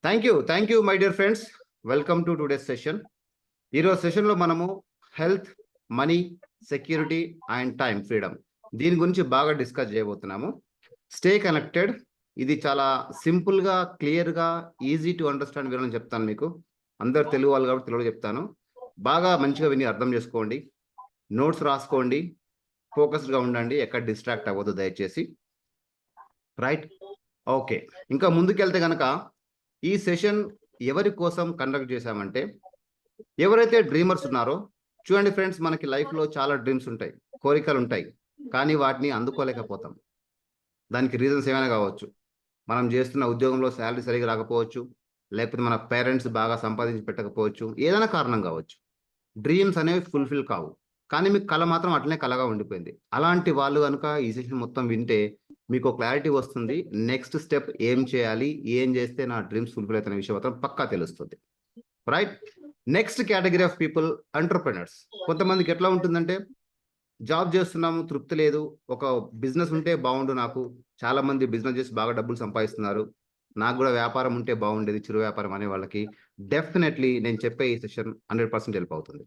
Thank you my dear friends. Welcome to today's session. ఈరోజు సెషన్లో మనము health, money, security and time freedom దీని గురించి బాగా డిస్కస్ చేయబోతున్నాము. Stay connected. ఇది చాలా సింపుల్గా, క్లియర్గా, ఈజీ టు అండర్స్టాండ్ వినాలని చెప్తాను. మీకు అందరు తెలుగు వాళ్ళు కాబట్టి తెలుగు చెప్తాను. బాగా మంచిగా విని అర్థం చేసుకోండి, నోట్స్ రాసుకోండి, ఫోకస్డ్గా ఉండండి, ఎక్కడ డిస్ట్రాక్ట్ అవ్వద్దు దయచేసి. Right, okay. ఇంకా ముందుకెళ్తే కనుక ఈ సెషన్ ఎవరి కోసం కండక్ట్ చేశామంటే, ఎవరైతే డ్రీమర్స్ ఉన్నారో, చూడండి ఫ్రెండ్స్, మనకి లైఫ్లో చాలా డ్రీమ్స్ ఉంటాయి, కోరికలు ఉంటాయి, కానీ వాటిని అందుకోలేకపోతాం. దానికి రీజన్స్ ఏమైనా కావచ్చు. మనం చేస్తున్న ఉద్యోగంలో శాలరీ సరిగా రాకపోవచ్చు, లేకపోతే మన పేరెంట్స్ బాగా సంపాదించి పెట్టకపోవచ్చు, ఏదైనా కారణం కావచ్చు. డ్రీమ్స్ అనేవి ఫుల్ఫిల్ కావు, కానీ మీకు కళ మాత్రం అట్లనే కళగా ఉండిపోయింది. అలాంటి వాళ్ళు కనుక ఈ సెషన్ మొత్తం వింటే మీకు క్లారిటీ వస్తుంది. నెక్స్ట్ స్టెప్ ఏం చేయాలి, ఏం చేస్తే నా డ్రీమ్స్ ఫుల్ఫిల్ అవుతున్న విషయం మాత్రం పక్కా తెలుస్తుంది. Right. Next category of people, entrepreneurs. కొంతమందికి ఎట్లా ఉంటుందంటే, జాబ్ చేస్తున్నాము, తృప్తి లేదు, ఒక బిజినెస్ ఉంటే బాగుండు, నాకు చాలా మంది బిజినెస్ చేసి బాగా డబ్బులు సంపాదిస్తున్నారు, నాకు కూడా వ్యాపారం ఉంటే బాగుండేది, చిరు వ్యాపారం అనే వాళ్ళకి డెఫినెట్లీ నేను చెప్పే ఈ సెషన్ 100% హెల్ప్ అవుతుంది.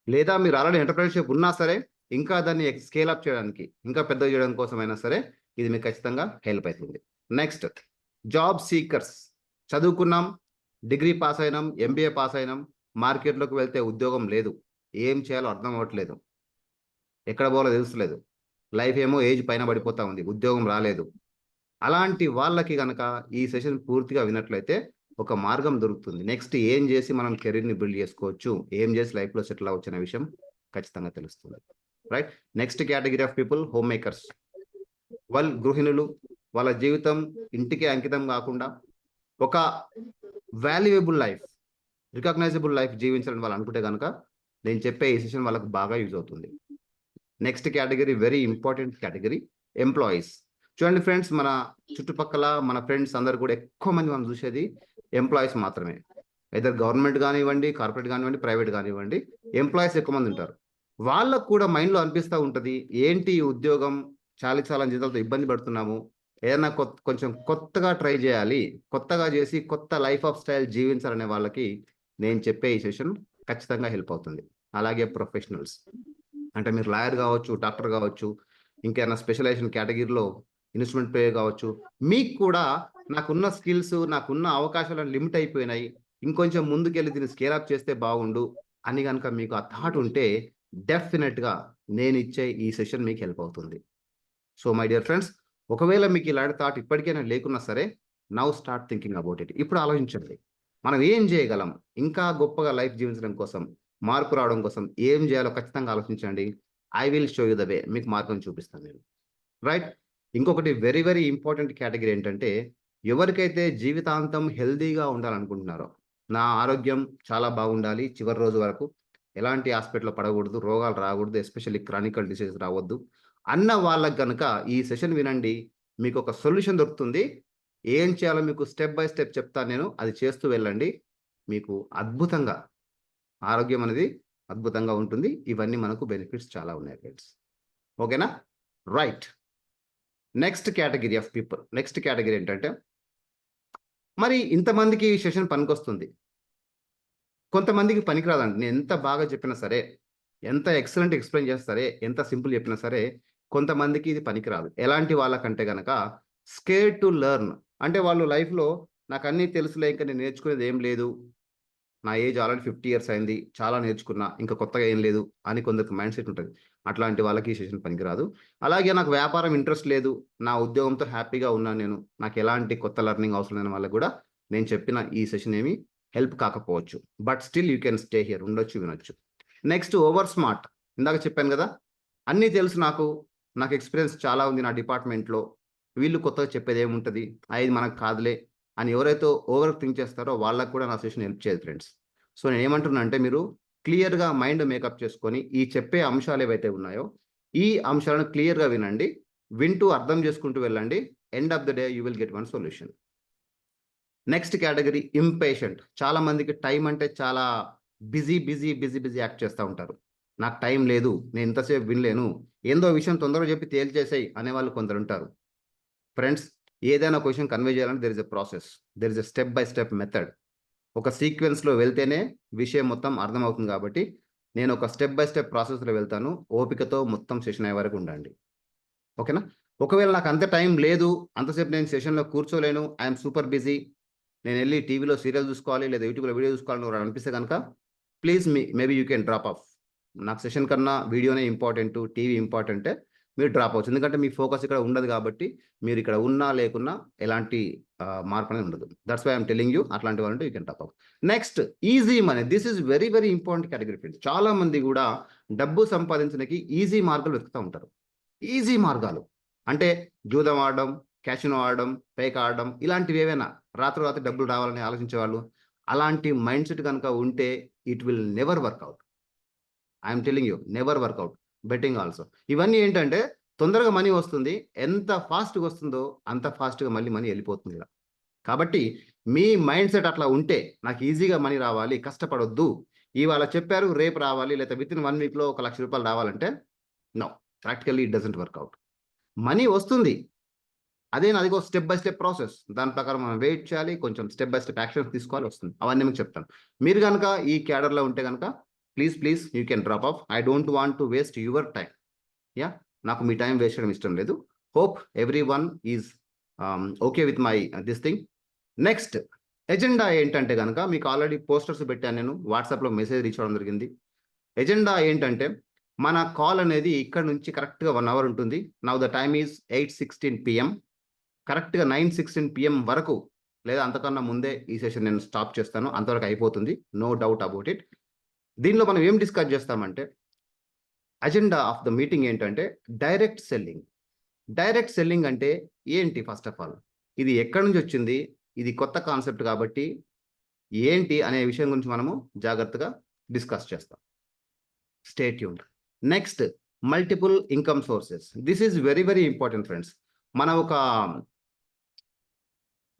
లేదా మీరు ఆల్రెడీ ఎంటర్‌ప్రెన్యూర్‌షిప్ ఉన్నా సరే, ఇంకా దాన్ని స్కేల్ అప్ చేయడానికి, ఇంకా పెద్దగా చేయడం కోసమైనా సరే ఇది మీకు ఖచ్చితంగా హెల్ప్ అవుతుంది. Next, job seekers. చదువుకున్నాం, డిగ్రీ పాస్ అయినాం, ఎంబీఏ పాస్ అయినాం, మార్కెట్లోకి వెళ్తే ఉద్యోగం లేదు, ఏం చేయాలో అర్థం అవ్వట్లేదు, ఎక్కడ పోవాలో తెలుస్తలేదు, లైఫ్ ఏమో ఏజ్ పైన పడిపోతా ఉంది, ఉద్యోగం రాలేదు. అలాంటి వాళ్ళకి కనుక ఈ సెషన్ పూర్తిగా విన్నట్లయితే ఒక మార్గం దొరుకుతుంది. నెక్స్ట్ ఏం చేసి మనం కెరీర్ని బిల్డ్ చేసుకోవచ్చు, ఏం చేసి లైఫ్లో సెటిల్ అవ్వచ్చు అనే విషయం ఖచ్చితంగా తెలుస్తుంది. Right. Next category of people, home makers. వాళ్ళు గృహిణులు. వాళ్ళ జీవితం ఇంటికి అంకితం కాకుండా ఒక వాల్యుయబుల్ లైఫ్, రికగ్నైజబుల్ లైఫ్ జీవించాలని వాళ్ళు అనుకుంటే కనుక నేను చెప్పే ఈ సెషన్ వాళ్ళకి బాగా యూజ్ అవుతుంది. Next category, very important category, employees. చూడండి ఫ్రెండ్స్, మన చుట్టుపక్కల మన ఫ్రెండ్స్ అందరు కూడా ఎక్కువ మంది మనం చూసేది ఎంప్లాయీస్ మాత్రమే. ఐదర్ గవర్నమెంట్ కానివ్వండి, కార్పొరేట్ కానివ్వండి, ప్రైవేట్ కానివ్వండి, ఎంప్లాయీస్ ఎక్కువ మంది ఉంటారు. వాళ్ళకు కూడా మైండ్లో అనిపిస్తూ ఉంటుంది, ఏంటి ఈ ఉద్యోగం, చాలా జీతాలతో ఇబ్బంది పడుతున్నాము, ఏదైనా కొంచెం కొత్తగా ట్రై చేయాలి, కొత్తగా చేసి కొత్త లైఫ్ ఆఫ్ స్టైల్ జీవించాలనే వాళ్ళకి నేను చెప్పే ఈ సెషన్ ఖచ్చితంగా హెల్ప్ అవుతుంది. అలాగే ప్రొఫెషనల్స్, అంటే మీరు లాయర్ కావచ్చు, డాక్టర్ కావచ్చు, ఇంకేమైనా స్పెషలైజేషన్ కేటగిరీలో ఇన్స్ట్రుమెంట్ ప్లేయర్ కావచ్చు, మీకు కూడా నాకున్న స్కిల్స్, నాకున్న అవకాశాలను లిమిట్ అయిపోయినాయి, ఇంకొంచెం ముందుకెళ్ళి దీన్ని స్కేల్ అప్ చేస్తే బాగుండు అని కనుక మీకు ఆ థాట్ ఉంటే డెఫినెట్గా నేను ఇచ్చే ఈ సెషన్ మీకు హెల్ప్ అవుతుంది. సో మై డియర్ ఫ్రెండ్స్, ఒకవేళ మీకు ఇలాంటి థాట్ ఇప్పటికైనా లేకున్నా సరే, now start thinking about it. ఇప్పుడు ఆలోచించండి, మనం ఏం చేయగలం, ఇంకా గొప్పగా లైఫ్ జీవించడం కోసం, మార్పు రావడం కోసం ఏం చేయాలో ఖచ్చితంగా ఆలోచించండి. I will show you the way. మీకు మార్గం చూపిస్తాను నేను. రైట్. ఇంకొకటి వెరీ ఇంపార్టెంట్ కేటగిరీ ఏంటంటే, ఎవరికైతే జీవితాంతం హెల్దీగా ఉండాలనుకుంటున్నారో, నా ఆరోగ్యం చాలా బాగుండాలి, చివరి రోజు వరకు ఎలాంటి హాస్పిటల్లో పడకూడదు, రోగాలు రాకూడదు, ఎస్పెషల్లీ క్రానికల్ డిసీజ్ రావద్దు అన్న వాళ్ళకి కనుక ఈ సెషన్ వినండి, మీకు ఒక సొల్యూషన్ దొరుకుతుంది. ఏం చేయాలో మీకు స్టెప్ బై స్టెప్ చెప్తాను నేను, అది చేస్తూ వెళ్ళండి. మీకు అద్భుతంగా ఆరోగ్యం అనేది అద్భుతంగా ఉంటుంది. ఇవన్నీ మనకు బెనిఫిట్స్ చాలా ఉన్నాయి ఫ్రెండ్స్. ఓకేనా? Right. Next category of people. Next category ఏంటంటే, మరి ఇంతమందికి ఈ సెషన్ పనికొస్తుంది, కొంతమందికి పనికిరాదండి. నేను ఎంత బాగా చెప్పినా సరే, ఎంత ఎక్సలెంట్ ఎక్స్ప్లెయిన్ చేస్తా సరే, ఎంత సింపుల్ చెప్పినా సరే, కొంతమందికి ఇది పనికిరాదు. ఎలాంటి వాళ్ళకంటే గనక, స్కేర్డ్ టు లెర్న్. అంటే వాళ్ళు లైఫ్లో నాకు అన్నీ తెలుసులే, ఇంకా నేను నేర్చుకునేది ఏం లేదు, నా ఏజ్ ఆల్రెడీ 50 ఇయర్స్ అయింది, చాలా నేర్చుకున్నా, ఇంకా కొత్తగా ఏం లేదు అని కొందరికి మైండ్ సెట్ ఉంటుంది. అట్లాంటి వాళ్ళకి ఈ సెషన్ పనికిరాదు. అలాగే నాకు వ్యాపారం ఇంట్రెస్ట్ లేదు, నా ఉద్యోగంతో హ్యాపీగా ఉన్నాను నేను, నాకు ఎలాంటి కొత్త లెర్నింగ్ అవసరం లేని వాళ్ళకి కూడా నేను చెప్పిన ఈ సెషన్ ఏమి హెల్ప్ కాకపోవచ్చు. But still you can stay here, ఉండొచ్చు, వినొచ్చు. Next, over smart. ఇందాక చెప్పాను కదా, అన్నీ తెలుసు నాకు, నాకు ఎక్స్పీరియన్స్ చాలా ఉంది నా డిపార్ట్మెంట్లో, వీళ్ళు కొత్తగా చెప్పేది ఏముంటుంది, ఇది మనకు కాదులే అని ఎవరైతే ఓవర్ థింక్ చేస్తారో వాళ్ళకు కూడా నా సెషన్ హెల్ప్ చేయదు ఫ్రెండ్స్. సో నేను ఏమంటున్నా అంటే, మీరు క్లియర్గా మైండ్ మేకప్ చేసుకొని ఈ చెప్పే అంశాలు ఏవైతే ఉన్నాయో ఈ అంశాలను క్లియర్గా వినండి, వింటూ అర్థం చేసుకుంటూ వెళ్ళండి. End of the day you will get one solution. Next category, impatient. చాలా మందికి టైం అంటే చాలా బిజీ యాక్ట్ చేస్తూ ఉంటారు. నాకు టైం లేదు, నేను ఇంతసేపు వినలేను, ఏందో విషయం తొందరగా చెప్పి తేల్చేసాయి అనేవాళ్ళు కొందరు ఉంటారు. ఫ్రెండ్స్, ఏదైనా క్వశ్చన్ కన్వే చేయాలంటే there is a process, there is a step by step method. ఒక సీక్వెన్స్లో వెళ్తేనే విషయం మొత్తం అర్థమవుతుంది. కాబట్టి నేను ఒక స్టెప్ బై స్టెప్ ప్రాసెస్లో వెళ్తాను. ఓపికతో మొత్తం సెషన్ అయ్యే వరకు ఉండండి. ఓకేనా? ఒకవేళ నాకు అంత టైం లేదు, అంతసేపు నేను సెషన్లో కూర్చోలేను, ఐఎమ్ సూపర్ బిజీ, నేను వెళ్ళి టీవీలో సీరియల్ చూసుకోవాలి లేదా యూట్యూబ్లో వీడియో చూసుకోవాలని అనిపిస్తే కనుక please maybe you can drop of. నాకు సెషన్ కన్నా వీడియోనే ఇంపార్టెంట్, టీవీ ఇంపార్టెంటే, మీరు డ్రాప్ అవచ్చు. ఎందుకంటే మీ ఫోకస్ ఇక్కడ ఉండదు కాబట్టి, మీరు ఇక్కడ ఉన్నా లేకున్నా ఎలాంటి మార్పు అనేది ఉండదు. That's why I'm telling you, అట్లాంటి వాళ్ళంటే you can drop off. Next, easy money. This is very very important category friends. చాలా మంది కూడా డబ్బు సంపాదించడానికి ఈజీ మార్గాలు వెతుకుతూ ఉంటారు. ఈజీ మార్గాలు అంటే జూదం ఆడడం, క్యాసినో ఆడడం, పేక ఆడడం, ఇలాంటివి ఏవైనా రాత్రి డబ్బులు రావాలని ఆలోచించే వాళ్ళు, అలాంటి మైండ్ సెట్ కనుక ఉంటే it will never work out. I'm telling you, never work out. Betting also. ఇవన్నీ ఏంటంటే తొందరగా మనీ వస్తుంది, ఎంత ఫాస్ట్గా వస్తుందో అంత ఫాస్ట్గా మళ్ళీ మనీ వెళ్ళిపోతుంది ఇలా. కాబట్టి మీ మైండ్ సెట్ అట్లా ఉంటే, నాకు ఈజీగా మనీ రావాలి, కష్టపడొద్దు, ఇవాళ చెప్పారు రేపు రావాలి, లేదా విత్ ఇన్ 1 వీక్లో 1 లక్ష రూపాయలు రావాలంటే no, practically it doesn't work out. Money వస్తుంది, అదిగో స్టెప్ బై స్టెప్ ప్రాసెస్. దాని ప్రకారం మనం వెయిట్ చేయాలి, కొంచెం స్టెప్ బై స్టెప్ యాక్షన్స్ తీసుకోవాలి, వస్తుంది. అవన్నీ మీకు చెప్తాను. మీరు కనుక ఈ క్యాడర్లో ఉంటే కనుక please you can drop of. I don't want to waste your time. Yeah, నాకు మీ టైం వేస్ట్ చేయడం ఇష్టం లేదు. Hope every one is okay with my this thing. Next agenda ఏంటంటే కనుక మీకు ఆల్రెడీ పోస్టర్స్ పెట్టాను, నేను వాట్సాప్లో మెసేజ్ రీచ్ అవ్వడం జరిగింది. ఎజెండా ఏంటంటే మన కాల్ అనేది ఇక్కడ నుంచి కరెక్ట్గా 1 అవర్ ఉంటుంది. Now the time is 8:16 PM. కరెక్ట్గా 9:16 PM వరకు లేదా అంతకన్నా ముందే ఈ సెషన్ నేను స్టాప్ చేస్తాను, అంతవరకు అయిపోతుంది, నో డౌట్ అబౌట్ ఇట్. దీనిలో మనం ఏం డిస్కస్ చేస్తామంటే, అజెండా ఆఫ్ ద మీటింగ్ ఏంటంటే డైరెక్ట్ సెల్లింగ్. డైరెక్ట్ సెల్లింగ్ అంటే ఏంటి? ఫస్ట్ ఆఫ్ ఆల్ ఇది ఎక్కడి నుంచి వచ్చింది, ఇది కొత్త కాన్సెప్ట్ కాబట్టి ఏంటి అనే విషయం గురించి మనము జాగ్రత్తగా డిస్కస్ చేస్తాం. Stay tuned. Next, multiple income sources. This is very very important friends. మన ఒక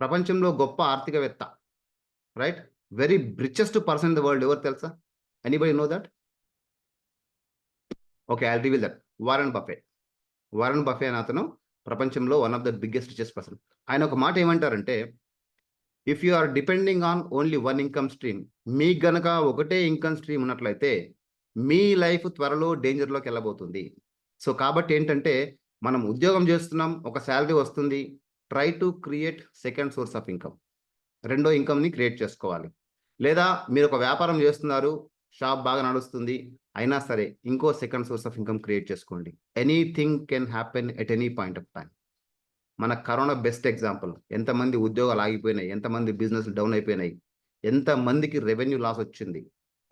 ప్రపంచంలో గొప్ప ఆర్థికవేత్త, right, very richest person in the world, ఎవరు తెలుసా? Anybody know that? Okay, I reveal that. Warren Buffett. Warren Buffett అని అతను ప్రపంచంలో one of the biggest richest person. ఆయన ఒక మాట ఏమంటారంటే, if you are depending on only one income stream, మీకు గనక ఒకటే ఇన్కమ్ స్ట్రీమ్ ఉన్నట్లయితే మీ లైఫ్ త్వరలో డేంజర్లోకి వెళ్ళబోతుంది. సో కాబట్టి ఏంటంటే, మనం ఉద్యోగం చేస్తున్నాం, ఒక శాలరీ వస్తుంది, try to create second source of income. రెండో ఇన్కమ్ని క్రియేట్ చేసుకోవాలి. లేదా మీరు ఒక వ్యాపారం చేస్తున్నారు, షాప్ బాగా నడుస్తుంది, అయినా సరే ఇంకో second source of income create చేసుకోండి. Anything can happen at any point of time. మన కరోనా బెస్ట్ ఎగ్జాంపుల్. ఎంతమంది ఉద్యోగాలు ఆగిపోయినాయి, ఎంతమంది బిజినెస్ డౌన్ అయిపోయినాయి, ఎంతమందికి రెవెన్యూ లాస్ వచ్చింది,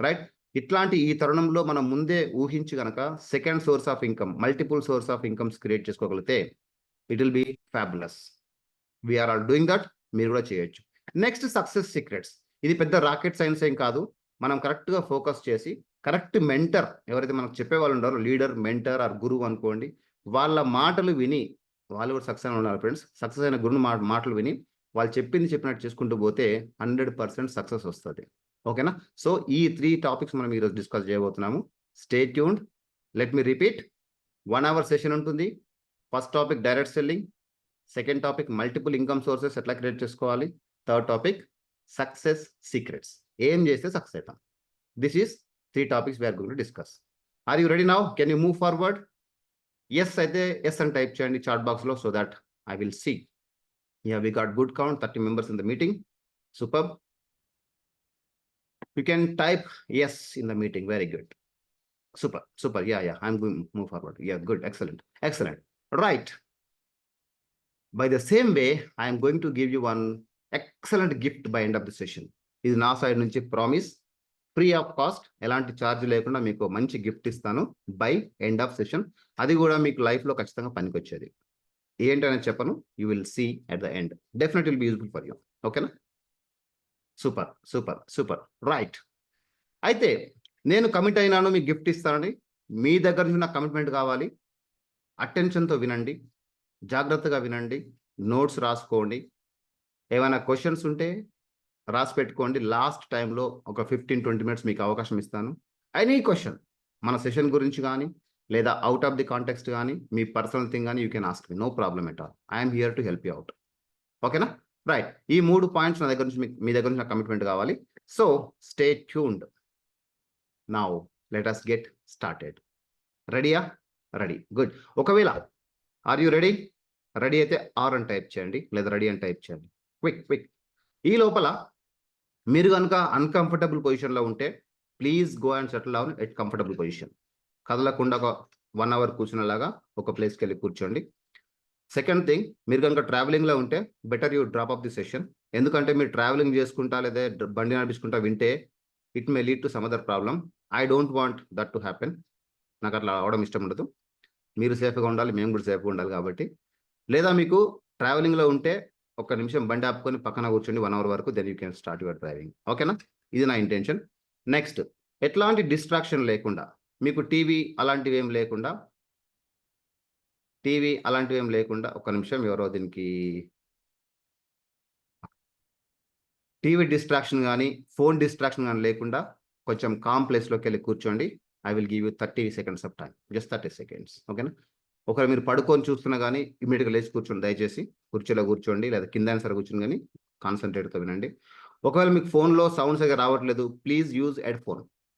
రైట్? ఇట్లాంటి ఈ తరుణంలో మనం ముందే ఊహించి కనుక second source of income, multiple source of incomes create చేసుకోగలిగితే it will be fabulous. We're all doing that, మీరు కూడా చేయొచ్చు. Next, success secrets. ఇది పెద్ద రాకెట్ సైన్స్ ఏం కాదు. మనం కరెక్ట్గా ఫోకస్ చేసి కరెక్ట్ మెంటర్, ఎవరైతే మనకు చెప్పేవాళ్ళు ఉన్నారో, లీడర్, మెంటర్ ఆర్ గురువు అనుకోండి, వాళ్ళ మాటలు విని, వాళ్ళు కూడా సక్సెస్ ఉన్నారు ఫ్రెండ్స్. సక్సెస్ అయిన గురువు మాటలు విని వాళ్ళు చెప్పినట్టు చేసుకుంటూ పోతే 100% సక్సెస్ వస్తుంది. ఓకేనా? సో ఈ 3 టాపిక్స్ మనం ఈరోజు డిస్కస్ చేయబోతున్నాము. Stay tuned. Let me repeat. 1 hour session ఉంటుంది. First topic direct selling, second topic multiple income sources ఎట్లా క్రియేట్ చేసుకోవాలి, థర్డ్ టాపిక్ సక్సెస్ సీక్రెట్స్, ఏం చేస్తే సక్సెస్ అవుతాం. This is 3 topics we're going to discuss. Are you ready now? Can you move forward? Yes అయితే yes అని type చేయండి chat బాక్స్లో, so that I will see. Ya, we got good count, 30 members in the meeting. Super. You can type yes in the meeting. Very good. Super. Yeah. I'm going to move forward. Yeah, good. Excellent. Right. By the same way, I am going to give you one excellent gift by end of the session. This is na side nunchi promise, free of cost, elanti charge lekunda meeku manchi gift istanu by end of session. Adi kuda meeku life lo kachithanga panikochedi. Entane cheppanu, you will see at the end. Definitely will be useful for you. Okay na? Super. Right. అయితే నేను commit అయినాను, మీకు gift ఇస్తానని. మీ దగ్గర నుంచి నాకు commitment కావాలి. అటెన్షన్తో వినండి, జాగ్రత్తగా వినండి, నోట్స్ రాసుకోండి, ఏమైనా క్వశ్చన్స్ ఉంటే రాసి పెట్టుకోండి. లాస్ట్ టైంలో ఒక 15-20 మినిట్స్ మీకు అవకాశం ఇస్తాను. ఎనీ క్వశ్చన్ మన సెషన్ గురించి కానీ, లేదా అవుట్ ఆఫ్ ది కాంటెక్స్ట్ కానీ, మీ పర్సనల్ థింగ్ కానీ, you can ask me, no problem at all. I'm here to help you out. ఓకేనా? రైట్. ఈ 3 పాయింట్స్ నా దగ్గర నుంచి మీ దగ్గర నుంచి నాకు కమిట్మెంట్ కావాలి. So stay tuned. Now let us get started. రెడీయా? రెడీ. గుడ్. ఒకవేళ ఆర్ యూ రెడీ? రెడీ అయితే ఆర్ అని టైప్ చేయండి, లేదా రెడీ అని టైప్ చేయండి. క్విక్. ఈ లోపల మీరు కనుక అన్‌కంఫర్టబుల్ పొజిషన్‌లో ఉంటే please go and settle down at comfortable position. కదలకుండా ఒక 1 అవర్ కూర్చునేలాగా ఒక ప్లేస్‌కెళ్ళి కూర్చోండి. సెకండ్ థింగ్, మీరు కనుక ట్రావెలింగ్‌లో ఉంటే better you drop of the session. ఎందుకంటే మీరు ట్రావెలింగ్ చేసుకుంటా లేదా బండి నడిపించుకుంటా వింటే it may lead to some other problem. I don't want that to happen. నాకు అట్లా అవ్వడం ఇష్టం ఉండదు. మీరు సేఫ్‌గా ఉండాలి, మేము కూడా సేఫ్‌గా ఉండాలి కాబట్టి. లేదా మీకు ట్రావెలింగ్‌లో ఉంటే ఒక్క నిమిషం బండి ఆపుకొని పక్కన కూర్చోండి 1 అవర్ వరకు, then you can start your driving. ఓకేనా? ఇది నా ఇంటెన్షన్. నెక్స్ట్, ఎట్లాంటి డిస్ట్రాక్షన్ లేకుండా, మీకు టీవీ అలాంటివి ఏం లేకుండా ఒక్క నిమిషం, ఎవరో దీనికి టీవీ డిస్ట్రాక్షన్ కానీ ఫోన్ డిస్ట్రాక్షన్ కానీ లేకుండా కొంచెం కామ్ ప్లేస్లోకి వెళ్ళి కూర్చోండి. I will give you 30 seconds of time, just 30 seconds. ఓకేనా? ఒకవేళ మీరు పడుకొని చూస్తున్నా కానీ ఇమీడియట్గా లేచి కూర్చోండి. దయచేసి కుర్చీలో కూర్చోండి, లేదా కింద సరే కూర్చొని కానీ కాన్సన్ట్రేట్తో వినండి. ఒకవేళ మీకు ఫోన్లో సౌండ్స్ అయితే రావట్లేదు, ప్లీజ్ యూజ్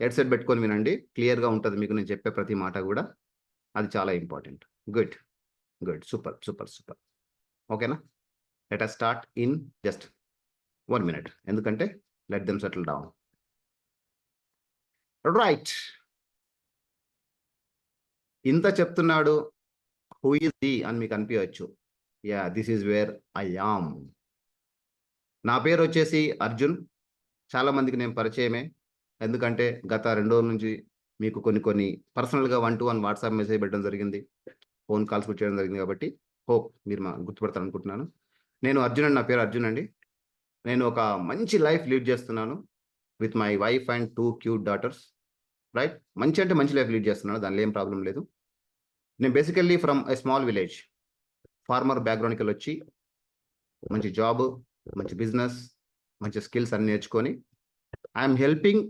హెడ్సెట్ పెట్టుకొని వినండి. క్లియర్గా ఉంటుంది మీకు నేను చెప్పే ప్రతి మాట కూడా. అది చాలా ఇంపార్టెంట్. గుడ్. సూపర్. ఓకేనా? Let us start in just 1 minute. ఎందుకంటే let them settle down. Right. ఇంత చెప్తున్నాడు, హూ ఈజ్ హి అని మీకు అనిపించవచ్చు. Yeah, this is where I am. నా పేరు వచ్చేసి అర్జున్. చాలా మందికి నేను పరిచయమే. ఎందుకంటే గత 2 రోజుల నుంచి మీకు కొన్ని పర్సనల్గా 1-to-1 వాట్సాప్ మెసేజ్ పెట్టడం జరిగింది, ఫోన్ కాల్స్ కూడా చేయడం జరిగింది. కాబట్టి హోప్ మీరు గుర్తుపడతారు అనుకుంటున్నాను. నేను అర్జున్ అండి, నా పేరు అర్జున్ అండి. నేను ఒక మంచి లైఫ్ లీడ్ చేస్తున్నాను with my wife and 2 cute daughters. Right. మంచి లైఫ్ లీడ్ చేస్తున్నాను, దానిలో ఏం ప్రాబ్లం లేదు. నేను basically from a small village, farmer బ్యాక్గ్రౌండ్కి వెళ్ళి వచ్చి మంచి జాబ్, మంచి బిజినెస్, మంచి స్కిల్స్ అన్ని నేర్చుకొని I'm helping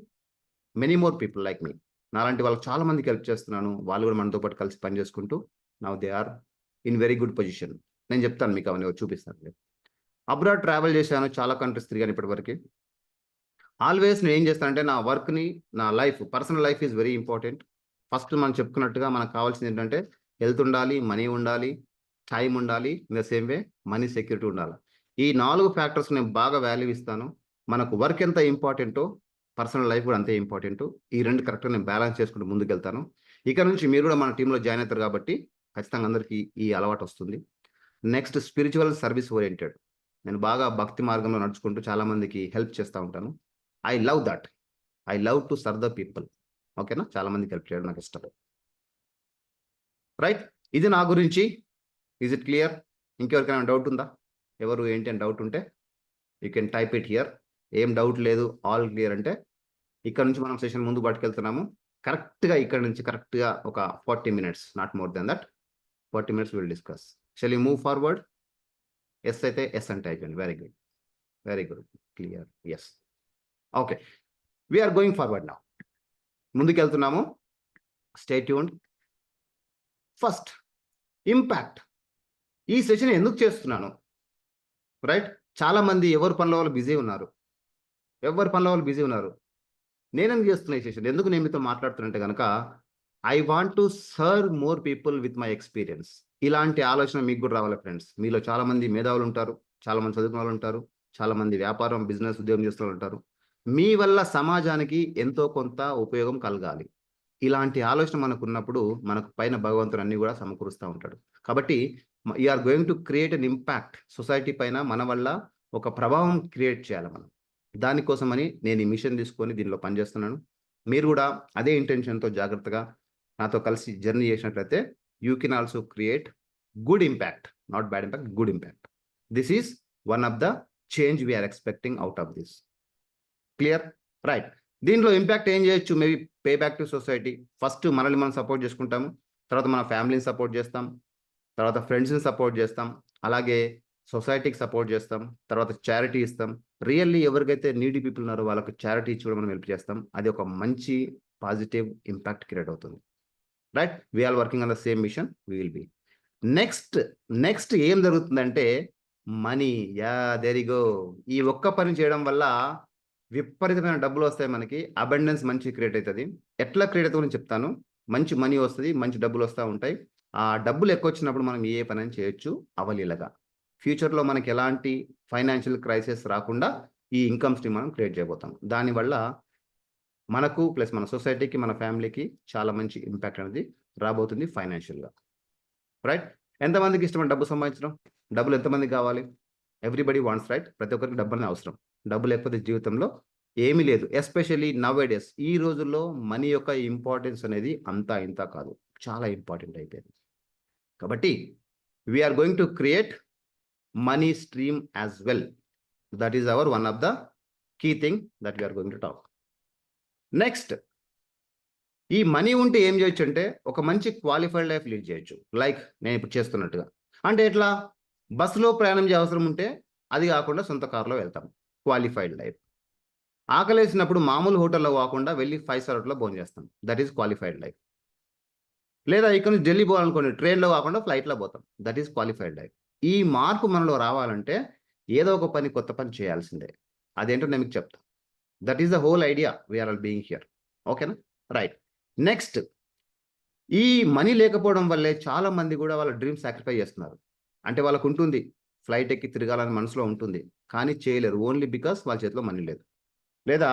many more people like me. నాలాంటి వాళ్ళకి చాలా మందికి హెల్ప్ చేస్తున్నాను. వాళ్ళు కూడా మనతో పాటు కలిసి పని చేసుకుంటూ now they are in very good position. నేను చెప్తాను మీకు, అవన్నీ చూపిస్తాను. అబ్రాడ్ ట్రావెల్ చేశాను, చాలా కంట్రీస్ తిరిగాను ఇప్పటివరకు. ఆల్వేస్ నేను ఏం చేస్తానంటే నా వర్క్ని, నా life, personal life is very important. First మనం చెప్పుకున్నట్టుగా మనకు కావాల్సింది ఏంటంటే హెల్త్ ఉండాలి, మనీ ఉండాలి, టైం ఉండాలి, in the same way money security ఉండాలి. ఈ 4 ఫ్యాక్టర్స్ నేను బాగా వాల్యూ ఇస్తాను. మనకు వర్క్ ఎంత ఇంపార్టెంటో పర్సనల్ లైఫ్ కూడా అంతే ఇంపార్టెంట్. ఈ 2 కరెక్ట్గా నేను బ్యాలెన్స్ చేసుకుంటూ ముందుకెళ్తాను. ఇక నుంచి మీరు కూడా మన టీంలో జాయిన్ అవుతారు కాబట్టి ఖచ్చితంగా అందరికీ ఈ అలవాటు వస్తుంది. Next, spiritual service oriented. నేను బాగా భక్తి మార్గంలో నడుచుకుంటూ చాలా మందికి హెల్ప్ చేస్తూ ఉంటాను. I love that. I love to serve the people. ఓకేనా? చాలా మందికి హెల్ప్ చేయడం నాకు ఇష్టం. రైట్. ఇది నా గురించి. Is it clear? ఇంకెవరికైనా డౌట్ ఉందా? ఎవరు ఏంటి అని డౌట్ ఉంటే you can type it here. ఏం డౌట్ లేదు, ఆల్ క్లియర్ అంటే ఇక్కడ నుంచి మనం సెషన్ ముందు పట్టుకెళ్తున్నాము. కరెక్ట్గా ఇక్కడ నుంచి కరెక్ట్గా ఒక 40 minutes, not more than that. 40 minutes will discuss. Shall you move forward? Yes అయితే ఎస్ అంటే అయిపోయింది. Very good. Clear. Yes. Okay, we're going forward now. ముందుకెళ్తున్నాము. Stay tuned. First, impact. ఈ సెషన్ ఎందుకు చేస్తున్నాను? రైట్. చాలా మంది ఎవరి పనుల వాళ్ళు బిజీ ఉన్నారు. నేనెందుకు చేస్తున్నా ఈ సెషన్? ఎందుకు నేను మీతో మాట్లాడుతున్నంటే కనుక I want to serve more people with my experience. ఇలాంటి ఆలోచన మీకు కూడా రావాలి ఫ్రెండ్స్. మీలో చాలా మంది మేధావులు ఉంటారు, చాలా మంది చదువుకున్న వాళ్ళు ఉంటారు, చాలా మంది వ్యాపారం, బిజినెస్, ఉద్యోగం చేస్తూ ఉంటారు. మీ వల్ల సమాజానికి ఎంతో కొంత ఉపయోగం కలగాలి. ఇలాంటి ఆలోచన మనకు ఉన్నప్పుడు మనకు పైన భగవంతుడు అన్ని కూడా సమకూరుస్తూ ఉంటాడు. కాబట్టి are going to create an impact society పైన. మన వల్ల ఒక ప్రభావం క్రియేట్ చేయాలి మనం. దానికోసమని నేను ఈ మిషన్ తీసుకొని దీనిలో పనిచేస్తున్నాను. మీరు కూడా అదే ఇంటెన్షన్తో జాగ్రత్తగా నాతో కలిసి జర్నీ చేసినట్లయితే you can also create good impact, not bad impact, good impact. This is one of the change we're expecting out of this. Clear? Right. దీంట్లో ఇంపాక్ట్ ఏం చేయొచ్చు? Maybe pay back to society. First మనల్ని మనం support చేసుకుంటాము, తర్వాత మన ఫ్యామిలీని support చేస్తాం, తర్వాత ఫ్రెండ్స్ని సపోర్ట్ చేస్తాం, అలాగే సొసైటీకి సపోర్ట్ చేస్తాం, తర్వాత చారిటీ ఇస్తాం. రియల్లీ ఎవరికైతే నీడీ పీపుల్ ఉన్నారో వాళ్ళకి చారిటీ ఇచ్చి కూడా మనం హెల్ప్ చేస్తాం. అది ఒక మంచి పాజిటివ్ ఇంపాక్ట్ క్రియేట్ అవుతుంది. Right. We're working on the same mission. We will be. Next ఏం జరుగుతుందంటే money. Yeah, there you go. ఈ ఒక్క పని చేయడం వల్ల విపరీతమైన డబ్బులు వస్తాయి మనకి. అబండెన్స్ మంచి క్రియేట్ అవుతుంది. ఎట్లా క్రియేట్ అవుతుందని చెప్తాను. మంచి మనీ వస్తుంది, మంచి డబ్బులు వస్తూ ఉంటాయి. ఆ డబ్బులు ఎక్కువ వచ్చినప్పుడు మనం ఏ పని అని చేయొచ్చు అవలీలగా. ఫ్యూచర్లో మనకి ఎలాంటి ఫైనాన్షియల్ క్రైసిస్ రాకుండా ఈ ఇన్కమ్ స్ట్రీమ్ మనం క్రియేట్ చేయబోతాం. దానివల్ల మనకు ప్లస్ మన సొసైటీకి, మన ఫ్యామిలీకి చాలా మంచి ఇంపాక్ట్ అనేది రాబోతుంది ఫైనాన్షియల్గా. రైట్? ఎంతమందికి ఇష్టం డబ్బు సంపాదించడం? డబ్బులు ఎంతమందికి కావాలి? Everybody wants, right? ప్రతి ఒక్కరికి డబ్బులనే అవసరం. డబ్బు లేకపోతే జీవితంలో ఏమీ లేదు. ఎస్పెషల్లీ నవ్ డేస్, ఈ రోజుల్లో మనీ యొక్క ఇంపార్టెన్స్ అనేది అంతా ఇంత కాదు, చాలా ఇంపార్టెంట్ అయిపోయింది. కాబట్టి we're going to create money stream as well. That is our one of the key thing that we're going to talk. Next, ఈ మనీ ఉంటే ఏం చేయొచ్చు అంటే ఒక మంచి క్వాలిఫైడ్ లైఫ్ లీడ్ చేయొచ్చు. లైక్ నేను ఇప్పుడు చేస్తున్నట్టుగా. అంటే ఎట్లా? బస్సులో ప్రయాణం చేయ అవసరం ఉంటే అది కాకుండా సొంత కారులో వెళ్తాం, క్వాలిఫైడ్ లైఫ్. ఆకలేసినప్పుడు మామూలు హోటల్లో కాకుండా వెళ్ళి 5 స్టార్ హోటల్లో భోజనం చేస్తాం, దట్ ఈస్ క్వాలిఫైడ్ లైఫ్. లేదా ఇక్కడ నుంచి ఢిల్లీ పోవాలనుకోండి, ట్రైన్లో కాకుండా ఫ్లైట్లో పోతాం, దట్ ఈస్ క్వాలిఫైడ్ లైఫ్. ఈ మార్పు మనలో రావాలంటే ఏదో ఒక పని, కొత్త పని చేయాల్సిందే. అదేంటో నేను మీకు చెప్తాను. That is the whole idea we're all being here. ఓకేనా? రైట్. నెక్స్ట్, ఈ మనీ లేకపోవడం వల్లే చాలా మంది కూడా వాళ్ళ డ్రీమ్ సాక్రిఫై చేస్తున్నారు. అంటే వాళ్ళకు ఉంటుంది, ఫ్లైట్ ఎక్కి తిరగాలని మనసులో ఉంటుంది, కానీ చేయలేరు, ఓన్లీ బికాస్ వాళ్ళ చేతిలో మనీ లేదు. లేదా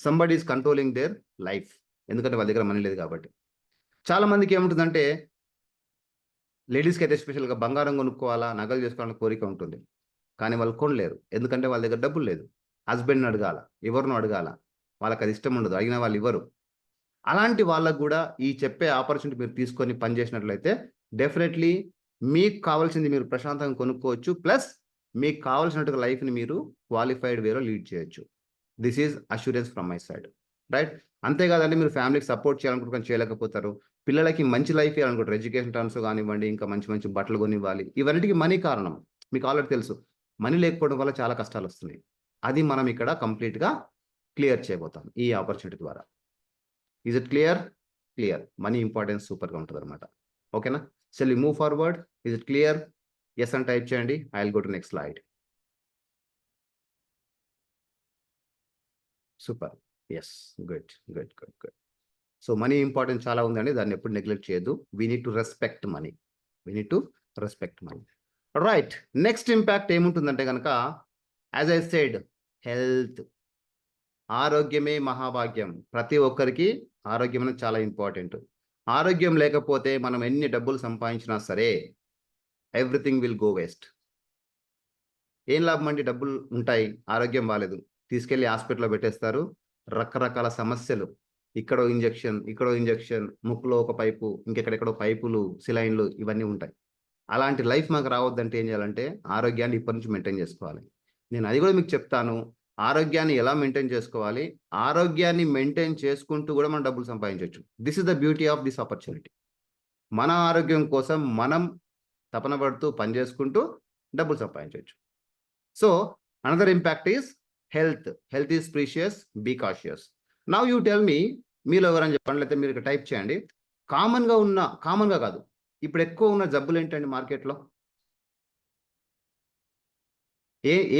somebody is controlling their life, ఎందుకంటే వాళ్ళ దగ్గర మనీ లేదు కాబట్టి. చాలా మందికి ఏముంటుందంటే, లేడీస్కి అయితే స్పెషల్గా బంగారం కొనుక్కోవాలా, నగలు చేసుకోవాలని కోరిక ఉంటుంది, కానీ వాళ్ళు కొనలేరు, ఎందుకంటే వాళ్ళ దగ్గర డబ్బులు లేదు. హస్బెండ్ని అడగాల, ఎవరినో అడగాల, వాళ్ళకి అది ఇష్టం ఉండదు, అడిగిన వాళ్ళు ఇవ్వరు. అలాంటి వాళ్ళకు కూడా ఈ చెప్పే ఆపర్చునిటీ మీరు తీసుకొని పనిచేసినట్లయితే డెఫినెట్లీ మీకు కావాల్సింది మీరు ప్రశాంతంగా కొనుక్కోవచ్చు, ప్లస్ మీకు కావాల్సినట్టుగా లైఫ్ని మీరు క్వాలిఫైడ్ వేలో లీడ్ చేయొచ్చు. This is assurance from my side, right? అంతేకాదండి, మీరు ఫ్యామిలీకి సపోర్ట్ చేయాలనుకుంటున్న చేయలేకపోతారు, పిల్లలకి మంచి లైఫ్ ఇవ్వాలనుకుంటారు, ఎడ్యుకేషన్ టర్మ్స్ కానివ్వండి, ఇంకా మంచి మంచి బట్టలు కొనివ్వాలి, ఇవన్నిటికీ మనీ కారణం. మీకు ఆల్రెడీ తెలుసు, మనీ లేకపోవడం వల్ల చాలా కష్టాలు వస్తున్నాయి. అది మనం ఇక్కడ కంప్లీట్గా క్లియర్ చేయబోతాం ఈ ఆపర్చునిటీ ద్వారా. Is it clear? Clear. Money importance సూపర్గా ఉంటుంది అనమాట. ఓకేనా? Shall we move forward? Is it clear? Yes అని టైప్ చేయండి. I will go to next slide. Super. Yes, good good good good. So money importance చాలా ఉందండి, దాన్ని ఎప్పుడు నెగ్లెక్ట్ చేయొద్దు. We need to respect money, we need to respect money. Right. Next impact ఏముంటుందంటే కనుక, as I said, health. ఆరోగ్యమే మహాభాగ్యం. ప్రతి ఒక్కరికి ఆరోగ్యం అనేది చాలా ఇంపార్టెంట్. ఆరోగ్యం లేకపోతే మనం ఎన్ని డబ్బులు సంపాదించినా సరే ఎవ్రీథింగ్ విల్ గో వేస్ట్. ఏం లాభం అండి? డబ్బులు ఉంటాయి, ఆరోగ్యం బాగాలేదు, తీసుకెళ్ళి హాస్పిటల్లో పెట్టేస్తారు, రకరకాల సమస్యలు, ఇక్కడో ఇంజెక్షన్, ఇక్కడో ఇంజెక్షన్, ముక్కులో ఒక పైపు, ఇంకెక్కడెక్కడో పైపులు, సిలైన్లు, ఇవన్నీ ఉంటాయి. అలాంటి లైఫ్ మాకు రావద్దంటే ఏం చేయాలంటే ఆరోగ్యాన్ని ఇప్పటి నుంచి మెయింటైన్ చేసుకోవాలి. నేను అది కూడా మీకు చెప్తాను, ఆరోగ్యాన్ని ఎలా మెయింటైన్ చేసుకోవాలి. ఆరోగ్యాన్ని మెయింటైన్ చేసుకుంటూ కూడా మనం డబ్బులు సంపాదించవచ్చు. This is the beauty of this opportunity. మన ఆరోగ్యం కోసం మనం తపన పడుతూ పనిచేసుకుంటూ డబ్బులు సంపాదించవచ్చు. So another impact is health. Health is precious, be cautious. Now you tell me, మీలో ఎవరని చెప్పండి, లేకపోతే మీరు ఇక్కడ టైప్ చేయండి. కామన్గా కాదు, ఇప్పుడు ఎక్కువ ఉన్న జబ్బులు ఏంటండి మార్కెట్లో?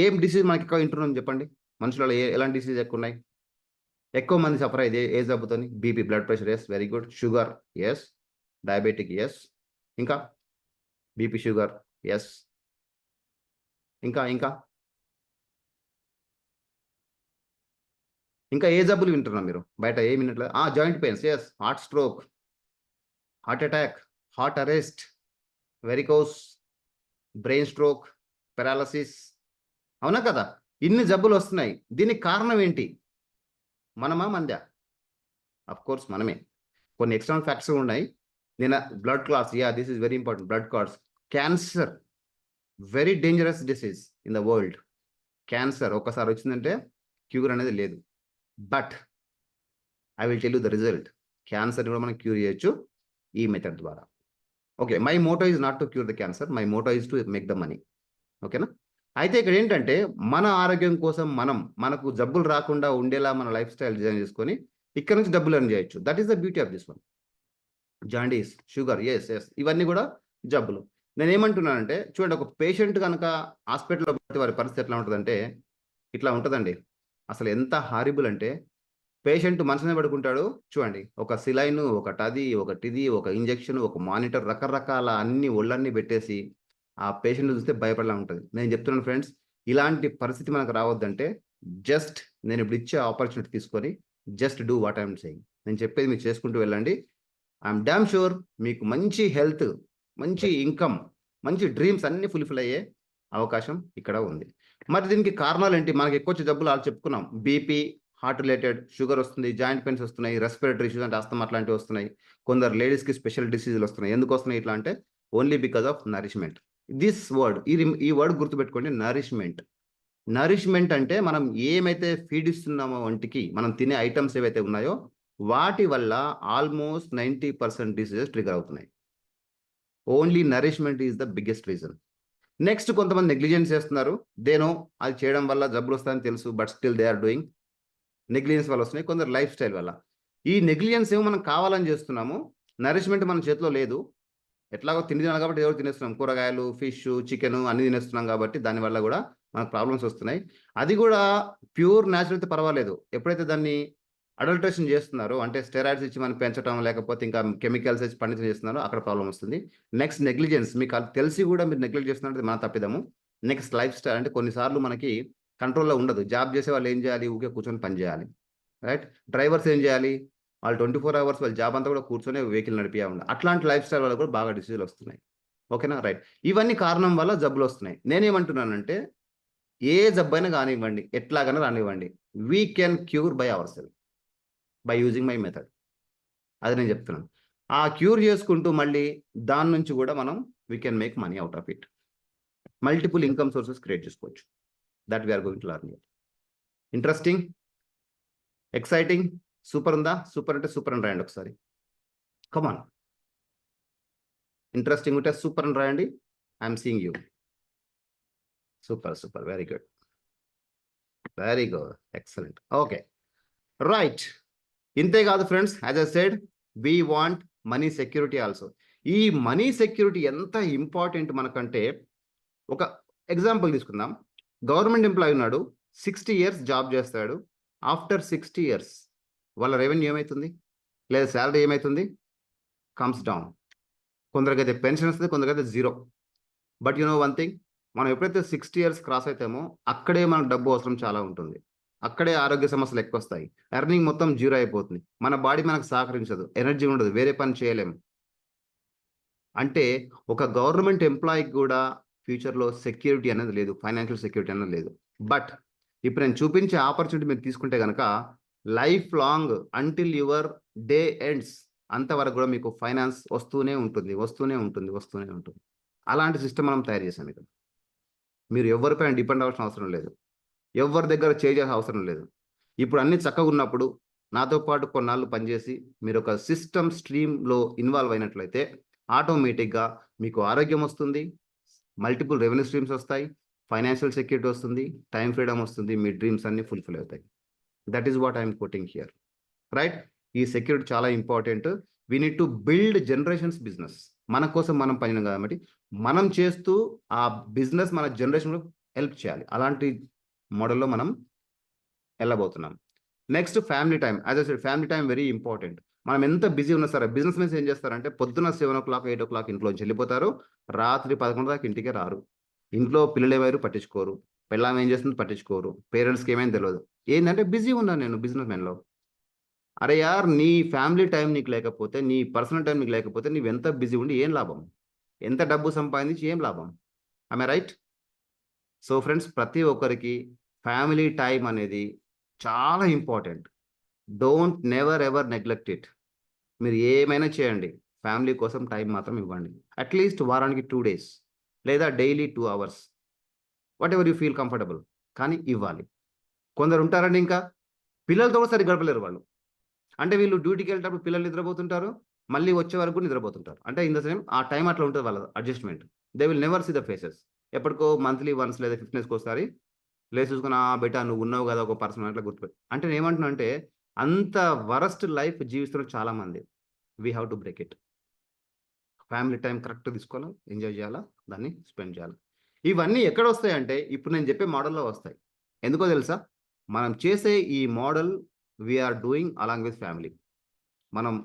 ఏం డిసీజ్ మనకి ఎక్కువ వింటున్నాం చెప్పండి? మనుషులలో ఎలాంటి డిసీజ్ ఎక్కువ ఉన్నాయి? ఎక్కువ మంది సఫర్ అయ్యేది ఏ జబ్బుతోని? BP, blood pressure, yes, very good. Sugar, yes. Diabetic, yes. ఇంకా బీపీ, షుగర్, ఎస్. ఇంకా ఇంకా ఇంకా ఏ జబ్బులు వింటున్నారు మీరు? బయట ఏం వినట్లేదు? Joint pains, yes. Heart stroke, heart attack, heart arrest, varicose, brain stroke, paralysis. అవునా కదా? ఇన్ని జబ్బులు వస్తున్నాయి. దీనికి కారణం ఏంటి? మనమా, మందా? అఫ్ కోర్స్ మనమే. కొన్ని ఎక్స్టర్నల్ ఫ్యాక్టర్స్ ఉన్నాయి. నేను blood clots, this is very important. Blood clots, cancer, very dangerous disease in the world. Cancer ఒక్కసారి వచ్చిందంటే క్యూర్ అనేది లేదు. But I will tell you the result. Cancer కూడా మనం క్యూర్ చేయొచ్చు ఈ మెథడ్ ద్వారా. Okay, my motto is not to cure the cancer, my motto is to make the money. ఓకేనా? అయితే ఇక్కడ ఏంటంటే మన ఆరోగ్యం కోసం మనకు జబ్బులు రాకుండా ఉండేలా మన లైఫ్ స్టైల్ డిజైన్ చేసుకొని ఇక్కడ నుంచి డబ్బులు ఎర్న్ చేయొచ్చు. That is the beauty of this one. Jaundice, sugar, yes, ఇవన్నీ కూడా జబ్బులు. నేనేమంటున్నానంటే చూడండి, ఒక పేషెంట్ కనుక హాస్పిటల్లో పడితే వారి పరిస్థితి ఎట్లా ఉంటుందంటే ఇట్లా ఉంటుందండి. అసలు ఎంత హారిబుల్ అంటే పేషెంట్ మంచం మీద పడుకుంటాడు. చూడండి, ఒక సిలైను, ఒకటిది, ఒక ఇంజెక్షన్, ఒక మానిటర్, రకరకాల అన్ని ఒళ్ళన్నీ పెట్టేసి ఆ పేషెంట్‌ని చూస్తే భయపడేలా ఉంటది. నేను చెప్తున్నాను ఫ్రెండ్స్, ఇలాంటి పరిస్థితి మనకు రావద్దంటే జస్ట్ నేను ఇప్పుడు ఇచ్చే ఆపర్చునిటీ తీసుకొని just do what I am saying. నేను చెప్పేది మీరు చేసుకుంటూ వెళ్ళండి. ఐ యామ్ డామ్ ష్యూర్ మీకు మంచి హెల్త్, మంచి ఇన్‌కమ్, మంచి డ్రీమ్స్ అన్నీ ఫుల్‌ఫిల్ అయ్యే అవకాశం ఇక్కడ ఉంది. మరి దీనికి కారణాలేంటి? మనకి ఎక్కువొచ్చే జబ్బులు ఆల్రెడీ చెప్పుకున్నాం. బీపీ, హార్ట్ రిలేటెడ్, షుగర్ వస్తుంది, జాయింట్ పెయిన్స్ వస్తున్నాయి, రెస్పిరేటరీ ఇష్యూస్ అంటే అస్తమా అట్లాంటివి వస్తున్నాయి. కొందరు లేడీస్‌కి స్పెషల్ డిసీజులు వస్తున్నాయి. ఎందుకు వస్తున్నాయి ఇట్లా అంటే only because of nourishment. This word ఈ వర్డ్ గుర్తుపెట్టుకోండి, నరిష్‌మెంట్. నరిష్‌మెంట్ అంటే మనం ఏమైతే ఫీడ్ ఇస్తున్నామో ఒంటికి, మనం తినే ఐటెమ్స్ ఏవైతే ఉన్నాయో వాటి వల్ల ఆల్మోస్ట్ 90% డిసీజెస్ ట్రిగర్ అవుతున్నాయి. Only nourishment is the biggest reason. Next కొంతమంది నెగ్లిజెన్స్ చేస్తున్నారు. దే నో అది చేయడం వల్ల జబ్బులు వస్తాయని తెలుసు. But still they are doing. Negligence వల్ల వస్తున్నాయి. కొందరు లైఫ్ స్టైల్ వల్ల. ఈ నెగ్లిజెన్స్ ఏమో మనం కావాలని చేస్తున్నాము. నరిష్‌మెంట్ మన చేతిలో లేదు. ఎట్లాగో తిండి తినాలి కాబట్టి ఏదో ఒకటి తినేస్తున్నాం. కూరగాయలు, ఫిష్, చికెను అన్నీ తినేస్తున్నాం కాబట్టి దానివల్ల గూడా మనకు ప్రాబ్లమ్స్ వస్తున్నాయి. అది గూడా ప్యూర్ న్యాచురల్ అయితే పర్వాలేదు. ఎప్పుడైతే దాన్ని అడల్ట్రేషన్ చేస్తున్నారో, అంటే స్టెరాయిడ్స్ ఇచ్చి మనం పెంచటం, లేకపోతే ఇంకా కెమికల్స్ ఇచ్చి పండించడం చేస్తున్నారో అక్కడ ప్రాబ్లమ్ వస్తుంది. Next negligence. మీకు అది తెలిసి గూడా మీరు నెగ్లెక్ట్ చేస్తున్నారంటే అది మన తప్పిదము. Next life style. అంటే కొన్ని సార్లు మనకి కంట్రోల్‌లో ఉండదు. జాబ్ చేసే వాళ్ళు ఏం చేయాలి? ఊకే కూర్చొని పని చేయాలి. రైట్? డ్రైవర్స్ ఏం చేయాలి? వాళ్ళు 24 అవర్స్ వాళ్ళ జాబ్ అంతా కూడా కూర్చొని వెహికల్ నడిపియా ఉండాలి. అట్లాంటి లైఫ్ స్టైల్ వల్ల కూడా బాగా డిసీజులు వస్తున్నాయి. ఓకేనా? రైట్. ఇవన్నీ కారణం వల్ల జబ్బులు వస్తున్నాయి. నేనేమంటున్నానంటే ఏ జబ్బైనా కానివ్వండి, ఎట్లాగైనా రానివ్వండి, we can cure by our self by using my method. అది నేను చెప్తున్నాను. ఆ క్యూర్ చేసుకుంటూ మళ్ళీ దాని నుంచి కూడా మనం we can make money out of it. Multiple income sources create చేసుకోవచ్చు. That we are going to learn here. Interesting, exciting, super ఉందా? సూపర్ అంటే సూపర్ అని రాయండి ఒకసారి. Come on. ఇంట్రెస్టింగ్ ఉంటే సూపర్ అని రాయండి. I'm seeing you. Super. Very good. Very good. Excellent. Okay. Right. ఇంతే కాదు friends, as I said we want money security also. ఈ మనీ సెక్యూరిటీ ఎంత ఇంపార్టెంట్ మనకంటే, ఒక ఎగ్జాంపుల్ తీసుకుందాం. గవర్నమెంట్ ఎంప్లాయీ ఉన్నాడు, 60 ఇయర్స్ జాబ్ చేస్తాడు. ఆఫ్టర్ 60 ఇయర్స్ వాళ్ళ రెవెన్యూ ఏమవుతుంది, లేదా శాలరీ ఏమవుతుంది? Comes down. కొందరికైతే పెన్షన్ వస్తుంది, కొందరికైతే zero. But you know one thing, మనం ఎప్పుడైతే 60 ఇయర్స్ క్రాస్ అవుతామో అక్కడే మనకు డబ్బు అవసరం చాలా ఉంటుంది. అక్కడే ఆరోగ్య సమస్యలు ఎక్కువ వస్తాయి. ఎర్నింగ్ మొత్తం జీరో అయిపోతుంది. మన బాడీ మనకు సహకరించదు, ఎనర్జీ ఉండదు, వేరే పని చేయలేం. అంటే ఒక గవర్నమెంట్ ఎంప్లాయీకి కూడా ఫ్యూచర్లో సెక్యూరిటీ అనేది లేదు, ఫైనాన్షియల్ సెక్యూరిటీ అనేది లేదు. బట్ ఇప్పుడు నేను చూపించే ఆపర్చునిటీ మీరు తీసుకుంటే కనుక life long until your day ends అంతవరకు కూడా మీకు ఫైనాన్స్ వస్తూనే ఉంటుంది. అలాంటి సిస్టమ్ మనం తయారు చేసాం ఇక్కడ. మీరు ఎవరిపైన డిపెండ్ అవ్వాల్సిన అవసరం లేదు. ఎవరి దగ్గర చేయాల్సిన అవసరం లేదు. ఇప్పుడు అన్ని చక్కగా ఉన్నప్పుడు నాతో పాటు కొన్నాళ్ళు పనిచేసి మీరు ఒక సిస్టమ్ స్ట్రీమ్‌లో ఇన్వాల్వ్ అయినట్లయితే ఆటోమేటిక్‌గా మీకు ఆరోగ్యం వస్తుంది, మల్టిపుల్ రెవెన్యూ స్ట్రీమ్స్ వస్తాయి, ఫైనాన్షియల్ సెక్యూరిటీ వస్తుంది, టైమ్ ఫ్రీడమ్ వస్తుంది, మీ డ్రీమ్స్ అన్నీ ఫుల్‌ఫిల్ అవుతాయి. That is what I am quoting here. Right? ఈ సెక్యూరిటీ చాలా important. We need to build generations business. మన కోసం మనం పనిచేయం కాబట్టి మనం చేస్తూ ఆ బిజినెస్ మన జనరేషన్‌లో హెల్ప్ చేయాలి. అలాంటి మోడల్‌లో మనం వెళ్ళబోతున్నాం. Next family time. As I said family time very important. మనం ఎంత బిజీ ఉన్నా సరే బిజినెస్ మెన్స్ ఏం చేస్తారంటే పొద్దున్న 7:00, 8:00 ఇంట్లోంచి వెళ్ళిపోతారు. రాత్రి 11 దాకా ఇంటికే రారు. ఇంట్లో పిల్లలు ఏమైనా పట్టించుకోరు. పెళ్ళాం ఏం చేస్తుందో పట్టించుకోరు. పేరెంట్స్‌కి ఏమైంది తెలవదు. ఏందంటే బిజీ ఉన్నాను నేను బిజినెస్ మ్యాన్‌లో. అరే యార్! నీ ఫ్యామిలీ టైమ్ నీకు లేకపోతే, నీ పర్సనల్ టైమ్ నీకు లేకపోతే నువ్వెంత బిజీ ఉండి ఏం లాభం? ఎంత డబ్బు సంపాదించి ఏం లాభం? Am I right? So friends, ప్రతి ఒక్కరికి ఫ్యామిలీ టైమ్ అనేది చాలా important. Don't never ever neglect it. మీరు ఏమైనా చేయండి, ఫ్యామిలీ కోసం టైం మాత్రం ఇవ్వండి. అట్లీస్ట్ వారానికి 2 డేస్ లేదా daily 2 hours, whatever you feel comfortable, కానీ ఇవ్వాలి. కొందరు ఉంటారండి ఇంకా పిల్లలతో కూడా సరిగ్గా గడపలేరు వాళ్ళు. అంటే వీళ్ళు డ్యూటీకెళ్ళేటప్పుడు పిల్లలు నిద్రపోతుంటారు, మళ్ళీ వచ్చే వరకు కూడా నిద్రపోతుంటారు. అంటే ఇన్ ద సేమ్ ఆ టైం అట్లా ఉంటది వాళ్ళ adjustment. They will never see the faces. ఎప్పటికో మంత్లీ వన్స్ లేదా 15 డేస్‌కోసారి లేసి చూసుకొని, బేటా నువ్వున్నావు గదా! ఒక పర్సన్ అట్లా గుర్తుపెట్టు. అంటే నేనేమంటున్నా అంటే అంత వరస్ట్ లైఫ్ జీవిస్తున్నారు చాలామంది. We have to break it. Family time correct తీసుకోవాలి, ఎంజాయ్ చేయాలా, దాన్ని స్పెండ్ చేయాలి. ఇవన్నీ ఎక్కడ వస్తాయంటే ఇప్పుడు నేను చెప్పే మోడల్‌లో వస్తాయి. ఎందుకో తెలుసా? మనం చేసే ఈ model are doing along with family. మనం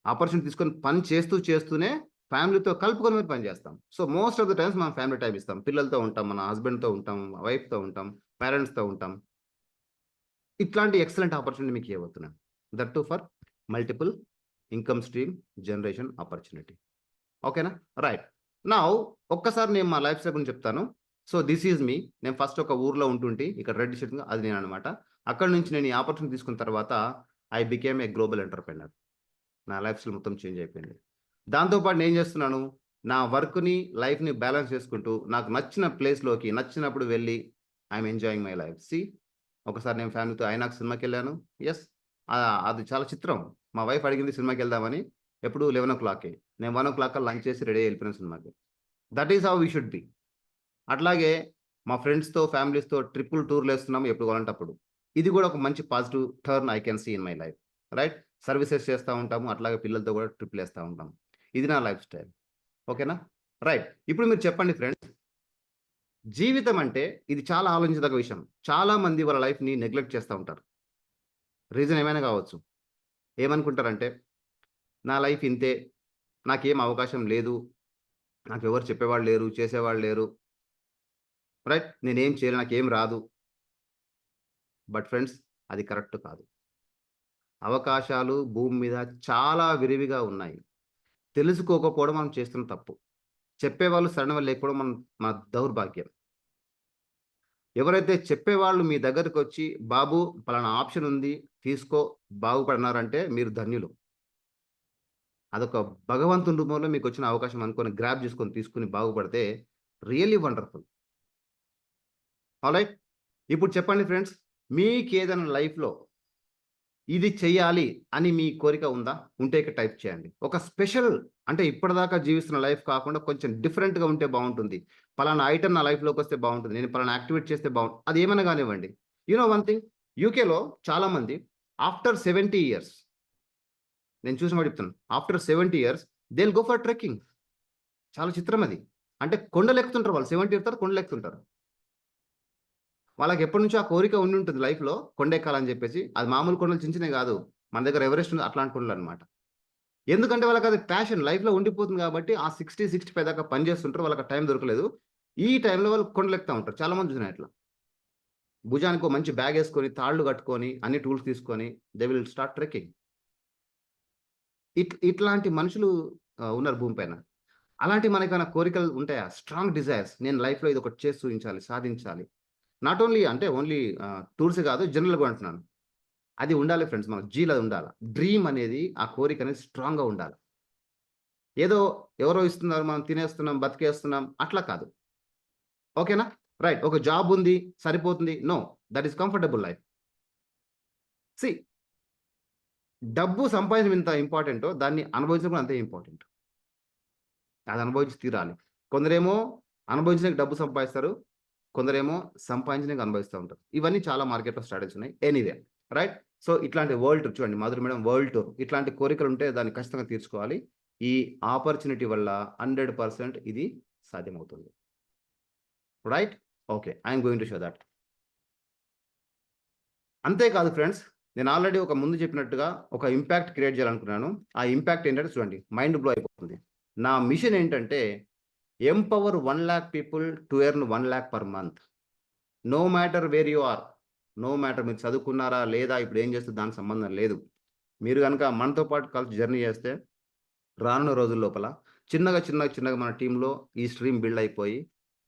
ఆపర్చునిటీ తీసుకొని పని చేస్తూనే ఫ్యామిలీతో కలుపుకొని మరి పని చేస్తాం. So, most of the times మనం ఫ్యామిలీ టైమ్ ఇస్తాం. పిల్లలతో ఉంటాం, మన హస్బెండ్‌తో ఉంటాం, వైఫ్‌తో ఉంటాం, పేరెంట్స్‌తో ఉంటాం. ఇట్లాంటి ఎక్సలెంట్ ఆపర్చునిటీ మీకు ఇవ్వబోతున్నాను. That two for multiple income stream generation opportunity. ఓకేనా? రైట్. నౌ ఒక్కసారి నేను మా లైఫ్ స్టైల్ గురించి చెప్తాను. సో, దిస్ ఈజ్ మీ. నేను ఫస్ట్ ఒక ఊర్లో ఉంటుంటి. ఇక్కడ రెడ్ షర్ట్ అది నేననమాట. అక్కడి నుంచి నేను ఈ ఆపర్చునిటీ తీసుకున్న తర్వాత I became a global entrepreneur. నా లైఫ్ స్టైల్ మొత్తం చేంజ్ అయిపోయింది. దాంతో పాటు నేను చేస్తున్నాను, నా వర్క్‌ని, లైఫ్‌ని బ్యాలెన్స్ చేసుకుంటూ నాకు నచ్చిన ప్లేస్‌లోకి నచ్చినప్పుడు వెళ్ళి ఐయామ్ ఎంజాయింగ్ మై లైఫ్. ఒకసారి నేను ఫ్యామిలీతో ఐనాక్స్ సినిమాకెళ్ళాను. యెస్. అది చాలా చిత్రం. మా వైఫ్ అడిగింది సినిమాకెళ్దామని. ఎప్పుడు 11:00కే. నేను 1:00 కల్లా లంచ్ చేసి రెడీ అయ్యి ఎళ్ళిపోయాను సినిమాకి. That is how we should be. అట్లాగే మా ఫ్రెండ్స్‌తో, ఫ్యామిలీస్‌తో ట్రిప్పులు, టూర్‌లేస్తున్నాము ఎప్పుడు కావాలంటే అప్పుడు. ఇది కూడా ఒక మంచి positive turn I can see in my life. Right? Services చేస్తా ఉంటాము. అట్లాగే పిల్లలతో కూడా ట్రిప్పులేస్తా ఉంటాం. ఇది నా లైఫ్ స్టైల్. ఓకేనా? రైట్. ఇప్పుడు మీరు చెప్పండి ఫ్రెండ్స్. జీవితం అంటే ఇది చాలా ఆలోచించదగ్గ విషయం. చాలా మంది వాళ్ళ లైఫ్‌ని నెగ్లెక్ట్ చేస్తా ఉంటారు. రీజన్ ఏమైనా కావచ్చు. ఏమనుకుంటారంటే, నా లైఫ్ ఇంతే. నాకేం అవకాశం లేదు. నాకెవరు చెప్పేవాళ్ళు లేరు, చేసేవాళ్ళు లేరు. రైట్? నేనేం చేయలేను. నాకేం రాదు. బట్ ఫ్రెండ్స్, అది కరెక్ట్ కాదు. అవకాశాలు భూమి మీద చాలా విరివిగా ఉన్నాయి. తెలుసుకోకపోవడం మనం చేస్తున్న తప్పు. చెప్పేవాళ్ళు సరైనవాళ్ళు లేకపోవడం మన దౌర్భాగ్యం. ఎవరైతే చెప్పేవాళ్ళు మీ దగ్గరకొచ్చి, "బాబు పలానా ఆప్షన్ ఉంది. తీసుకో బాగుపడినారంటే" మీరు ధన్యులు. అదొక భగవంతుని రూపంలో మీకొచ్చిన అవకాశం అనుకోని గ్రాబ్ చేసుకొని, తీసుకొని బాగుపడితే రియల్లీ వండర్‌ఫుల్. ఆల్‌రైట్. ఇప్పుడు చెప్పండి ఫ్రెండ్స్. మీకేదైనా లైఫ్‌లో ఇది చెయ్యాలి అని మీ కోరిక ఉందా? ఉంటే ఇక్కడ టైప్ చేయండి. ఒక స్పెషల్ అంటే ఇప్పటిదాకా జీవిస్తున్న లైఫ్ కాకుండా కొంచెం డిఫరెంట్‌గా ఉంటే బావుంటుంది. పలానా ఐటెమ్ నా లైఫ్‌లోకొస్తే బావుంటుంది. నేను పలానా యాక్టివిటీ చేస్తే అది ఏమైనా గానివ్వండి. యూ నో వన్ థింగ్ యూకేలో చాలామంది ఆఫ్టర్ 70 ఇయర్స్ నేను చూసిన వాడు చెప్తున్నాను. After 70 years they will go for trekking. చాలా చిత్రం అది. అంటే కొండలెక్కుతుంటారు వాళ్ళు. 70 ఇయర్స్ తర్వాత కొండలెక్కుతుంటారు. వాళ్ళకెప్పటినుంచో ఆ కోరిక ఉండుంటుంది లైఫ్‌లో కొండెక్కాలని జెప్పేసి. అది మామూలు కొండలు చిన్న చిన్నవి గాదు. మన దగ్గర ఎవరెస్ట్ ఉంది అట్లాంటి కొండలనమాట. ఎందుకంటే వాళ్ళకది ప్యాషన్ లైఫ్‌లో ఉండిపోతుంది గాబట్టి ఆ 60, 65 దాకా పని జేస్తుంటారు. వాళ్ళకి టైం దొరకలేదు. ఈ టైంలో వాళ్ళు కొండలెక్కుతా ఉంటారు. చాలా మంది చూసాను ఇట్లా. భుజానికో మంచి బ్యాగేసుకొని, తాళ్ళు గట్టుకొని, అన్ని టూల్స్ తీసుకొని దే విల్ స్టార్ట్ ట్రెక్కింగ్. ఇట్లాంటి మనుషులు ఉన్నారు భూమి పైన. అలాంటి మనకేమైనా కోరికలు ఉంటాయా? స్ట్రాంగ్ డిజైర్స్ నేను లైఫ్‌లో ఇదొకటి చేసి చూయించాలి, సాధించాలి. నాట్ ఓన్లీ అంటే ఓన్లీ టూర్స్ కాదు జనరల్‌గా అంటున్నాను. అది ఉండాలి ఫ్రెండ్స్. మనకు జీల్ అది ఉండాల. డ్రీమ్ అనేది ఆ కోరిక అనేది స్ట్రాంగ్‌గా ఉండాలి. ఏదో ఎవరో ఇస్తున్నారు మనం తినేస్తున్నాం, బతికేస్తున్నాం అట్లా కాదు. ఓకేనా? రైట్. ఒక జాబ్ ఉంది సరిపోతుంది. No. That is comfortable life. See డబ్బు సంపాదించడం ఎంత ఇంపార్టెంటో దాన్ని అనుభవించడం కూడా అంతే ఇంపార్టెంట్. అది అనుభవించి తీరాలి. కొందరేమో అనుభవించడానికి డబ్బు సంపాదిస్తారు. కొందరేమో సంపాదించడానికి అనుభవిస్తా ఉంటారు. ఇవన్నీ చాలా మార్కెట్‌లో స్ట్రాటజీస్ ఉన్నాయి. Anyway right. సో, ఇట్లాంటి వరల్డ్ టూర్ చూడండి 'మాధురి మేడం' వరల్డ్ టూర్ ఇట్లాంటి కోరికలుంటే దాన్ని ఖచ్చితంగా తీర్చుకోవాలి. ఈ ఆపర్చునిటీ వల్ల 100% ఇది సాధ్యమవుతుంది. Right? Okay. I am going to show that. అంతే కాదు ఫ్రెండ్స్. నేను ఆల్రెడీ ఒక ముందు చెప్పినట్టుగా ఒక ఇంపాక్ట్ క్రియేట్ చేయాలనుకున్నాను. ఆ ఇంపాక్ట్ ఏంటంటే చూడండి మైండ్ బ్లో అయిపోతుంది. నా మిషన్ ఏంటంటే empower 1,00,000 people to earn 1,00,000 per month. No matter where you are. No matter మీరు చదువుకున్నారా? లేదా? ఇప్పుడు ఏం చేస్తే దానికి సంబంధం లేదు. మీరు గనక మనతో పాటు కలిసి జర్నీ చేస్తే రానున్న రోజుల లోపల చిన్నగా మన టీమ్‌లో ఈ స్ట్రీమ్ బిల్డ్ అయిపోయి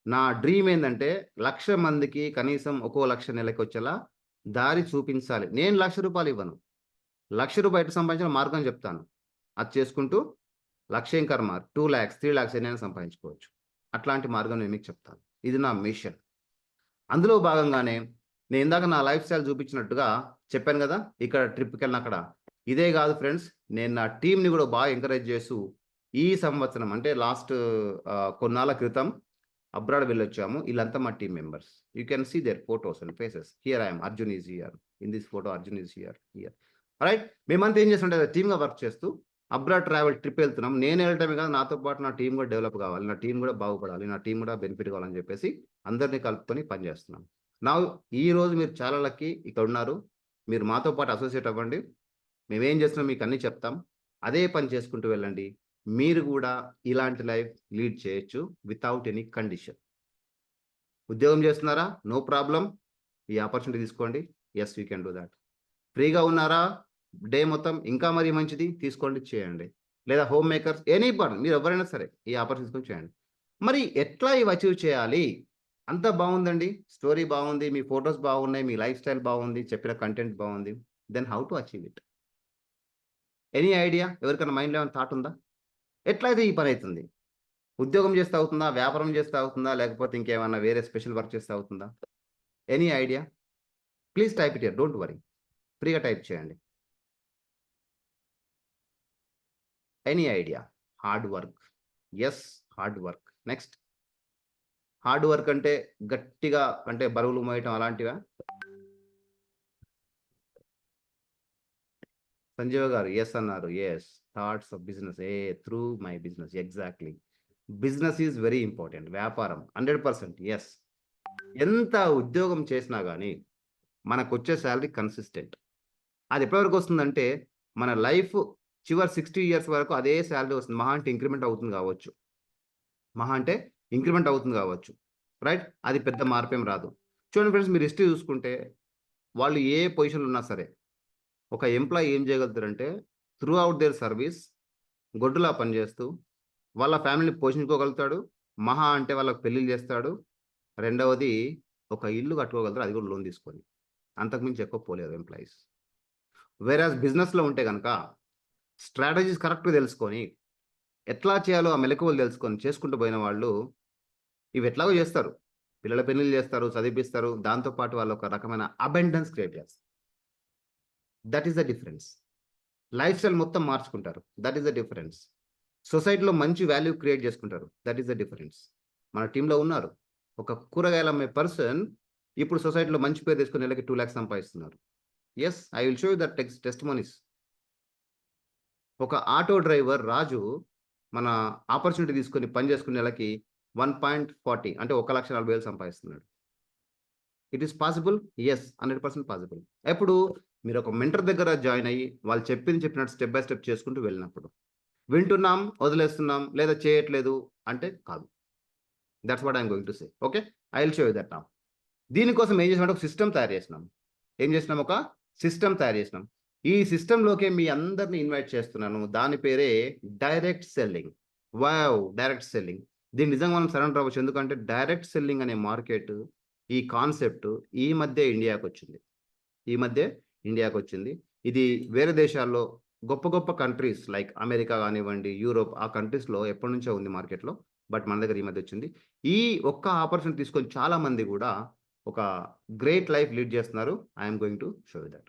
నా డ్రీమ్ ఏందంటే 1,00,000 మందికి కనీసం ఒక్కో 1,00,000 నెలకొచ్చేలా దారి చూపించాలి. నేను రూ. 1,00,000 ఇవ్వను. రూ. 1,00,000 ఎట్లా సంపాదించాలో మార్గం చెప్తాను. అది చేసుకుంటూ 1,00,000 ఏం కర్మ 2,00,000, 3,00,000 ఎన్నైనా సంపాదించుకోవచ్చు. అట్లాంటి మార్గం నేను మీకు చెప్తాను. ఇది నా మిషన్. అందులో భాగంగానే నేను ఇందాక నా లైఫ్ స్టైల్ చూపించినట్టుగా చెప్పాను గదా! ఇక్కడ ట్రిప్‌కెళ్ళిన అక్కడ. ఇదే గాదు ఫ్రెండ్స్. నేను నా టీమ్‌ని గూడా బాగా ఎంకరేజ్ చేస్తూ ఈ సంవత్సరం అంటే లాస్ట్ కొన్నాళ్ళ క్రితం అబ్రాడ్ వెళ్ళొచ్చాము. ఈళ్ళంతా మా team members. You can see their photos and faces. Here I am. Arjun is here. In this photo Arjun is here. Right. మేమంతా ఏం చేస్తుంటే టీమ్‌గా వర్క్ చేస్తూ అబ్రాడ్ ట్రావెల్ ట్రిప్ వెళ్తున్నాం. నేను వెళ్ళటమే కాదు, నాతో పాటు నా టీం కూడా డెవలప్ కావాలి, నా టీం కూడా బాగుపడాలి, నా టీం కూడా బెనిఫిట్ కావాలని చెప్పేసి అందరినీ కలుపుకొని పనిచేస్తున్నాం. నా ఈ రోజు మీరు చాలా లక్కీ ఇక్కడ ఉన్నారు. మీరు మాతో పాటు అసోసియేట్ అవ్వండి. మేమేం చేస్తున్నాం మీకు అన్నీ చెప్తాం. అదే పని చేసుకుంటూ వెళ్ళండి. మీరు కూడా ఇలాంటి లైఫ్ లీడ్ చేయొచ్చు వితౌట్ ఎనీ కండిషన్. ఉద్యోగం చేస్తున్నారా? No problem. ఈ ఆపర్చునిటీ తీసుకోండి. Yes you can do that. ఫ్రీగా ఉన్నారా డే మొత్తం? ఇంకా మరీ మంచిది, తీసుకోండి, చేయండి. లేదా హోమ్ మేకర్స్, ఎనీ పని, మీరు ఎవరైనా సరే ఈ ఆపర్చునిటీ తీసుకొని చేయండి. మరి ఎట్లా ఇవి అచీవ్ చేయాలి? అంత బాగుందండి, స్టోరీ బాగుంది, మీ ఫొటోస్ బాగున్నాయి, మీ లైఫ్ స్టైల్ బాగుంది, చెప్పిన కంటెంట్ బాగుంది. Then how to achieve it? Any idea? ఎవరికైనా మైండ్లో ఏమైనా థాట్ ఉందా? ఎట్లయితే ఈ పని అవుతుంది? ఉద్యోగం చేస్తే అవుతుందా? వ్యాపారం చేస్తే అవుతుందా? లేకపోతే ఇంకేమన్నా వేరే స్పెషల్ వర్క్ చేస్తే అవుతుందా? Any idea? Please type it here, don't worry. ఫ్రీగా టైప్ చేయండి. Any idea? Hard work. Yes, hard work. Next, hard work అంటే గట్టిగా అంటే బరువులు మోయటం అలాంటివా? సంజీవ గారు ఎస్ అన్నారు. Yes, thoughts of business through my business. Exactly, business is very important. వ్యాపారం 100%. Yes, ఎంత ఉద్యోగం చేసినా కానీ మనకు వచ్చే శాలరీ కన్సిస్టెంట్. అది ఎప్పటివరకు వస్తుందంటే మన లైఫ్ చివరి 60 ఇయర్స్ వరకు అదే శాలరీ వస్తుంది. మహా అంటే ఇంక్రిమెంట్ అవుతుంది కావచ్చు, రైట్? అది పెద్ద మార్పేం రాదు. చూడండి ఫ్రెండ్స్, మీరు హిస్టరీ చూసుకుంటే వాళ్ళు ఏ పొజిషన్లో ఉన్నా సరే, ఒక ఎంప్లాయీ ఏం చేయగలుగుతారంటే త్రూ అవుట్ దేర్ సర్వీస్ గొడ్డులా పనిచేస్తూ వాళ్ళ ఫ్యామిలీని పోషించుకోగలుగుతాడు. మహా అంటే వాళ్ళకి పెళ్ళిళ్ళు చేస్తాడు. రెండవది, ఒక ఇల్లు కట్టుకోగలుగుతాడు, అది కూడా లోన్ తీసుకొని. అంతకుమించి ఎక్కువ పోలేదు ఎంప్లాయీస్. వేరాజ్ బిజినెస్లో ఉంటే కనుక స్ట్రాటజీస్ కరెక్ట్గా తెలుసుకొని ఎట్లా చేయాలో ఆ మెలకువలు తెలుసుకొని చేసుకుంటూ పోయిన వాళ్ళు ఇవి ఎట్లాగో చేస్తారు. పిల్లల పెళ్ళిళ్ళు చేస్తారు, చదివిపిస్తారు, దాంతోపాటు వాళ్ళు ఒక రకమైన అబెండెన్స్ క్రియేట్ చేస్తారు. That is the difference. Life style మొత్తం మార్చుకుంటారు. That is the difference. సొసైటీలో మంచి వాల్యూ క్రియేట్ చేసుకుంటారు. That is the difference. మన టీంలో ఉన్నారు ఒక కూరగాయలు అమ్మే పర్సన్, ఇప్పుడు సొసైటీలో మంచి పేరు తీసుకుని నెలకి 2 lakhs సంపాదిస్తున్నారు. Yes, I will show you that testimonies. ఒక ఆటో డ్రైవర్ రాజు మన ఆపర్చునిటీ తీసుకొని పని చేసుకునే నెలకి 1.40 అంటే 1,40,000 సంపాదిస్తున్నాడు. It is possible. Yes, 100% possible. ఎప్పుడు మీరు ఒక మెంటర్ దగ్గర జాయిన్ అయ్యి వాళ్ళు చెప్పినట్టు స్టెప్ బై స్టెప్ చేసుకుంటూ వెళ్ళినప్పుడు. వింటున్నాం, వదిలేస్తున్నాం, లేదా చేయట్లేదు అంటే కాదు. That's what I'm going to say. Okay, I will show you that now. దీనికోసం ఏం చేసినాం, ఒక సిస్టమ్ తయారు చేసినాం. ఒక సిస్టమ్ తయారు చేసినాం. ఈ సిస్టంలోకి మీ అందరిని ఇన్వైట్ చేస్తున్నాను. దాని పేరే direct selling. Wow, direct selling. దీన్ని నిజంగా మనం సరెండర్ అవ్వచ్చు. ఎందుకంటే డైరెక్ట్ సెల్లింగ్ అనే మార్కెట్, ఈ కాన్సెప్ట్ ఈ మధ్య ఇండియాకి వచ్చింది. ఇది వేరే దేశాల్లో గొప్ప గొప్ప కంట్రీస్ లైక్ అమెరికా కానివ్వండి, యూరోప్, ఆ కంట్రీస్లో ఎప్పటి నుంచో ఉంది మార్కెట్లో. బట్ మన దగ్గర ఈ మధ్య వచ్చింది. ఈ ఒక్క ఆపర్చునిటీ తీసుకొని చాలా మంది కూడా ఒక గ్రేట్ లైఫ్ లీడ్ చేస్తున్నారు. I'm going to show you that.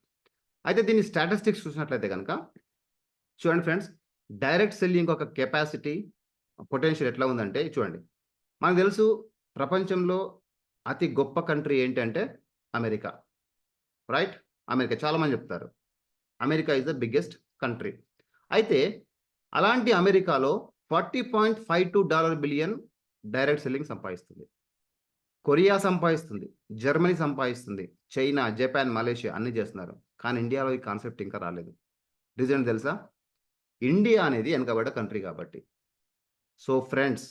అయితే దీని స్టాటిస్టిక్స్ చూసినట్లయితే కనుక చూడండి ఫ్రెండ్స్, డైరెక్ట్ సెల్లింగ్ ఒక కెపాసిటీ, పొటెన్షియల్ ఎట్లా ఉందంటే చూడండి. మనకు తెలుసు ప్రపంచంలో అతి గొప్ప కంట్రీ ఏంటంటే అమెరికా, రైట్? అమెరికా చాలామంది చెప్తారు America is the biggest country. అయితే అలాంటి అమెరికాలో $40.52 బిలియన్ డైరెక్ట్ సెల్లింగ్ సంపాదిస్తుంది. కొరియా సంపాదిస్తుంది, జర్మనీ సంపాదిస్తుంది, చైనా, జపాన్, మలేషియా అన్ని చేస్తున్నారు. కానీ ఇండియాలో ఈ కాన్సెప్ట్ ఇంకా రాలేదు. రీజన్ తెలుసా? ఇండియా అనేది వెనకబడ్డ కంట్రీ కాబట్టి. సో ఫ్రెండ్స్,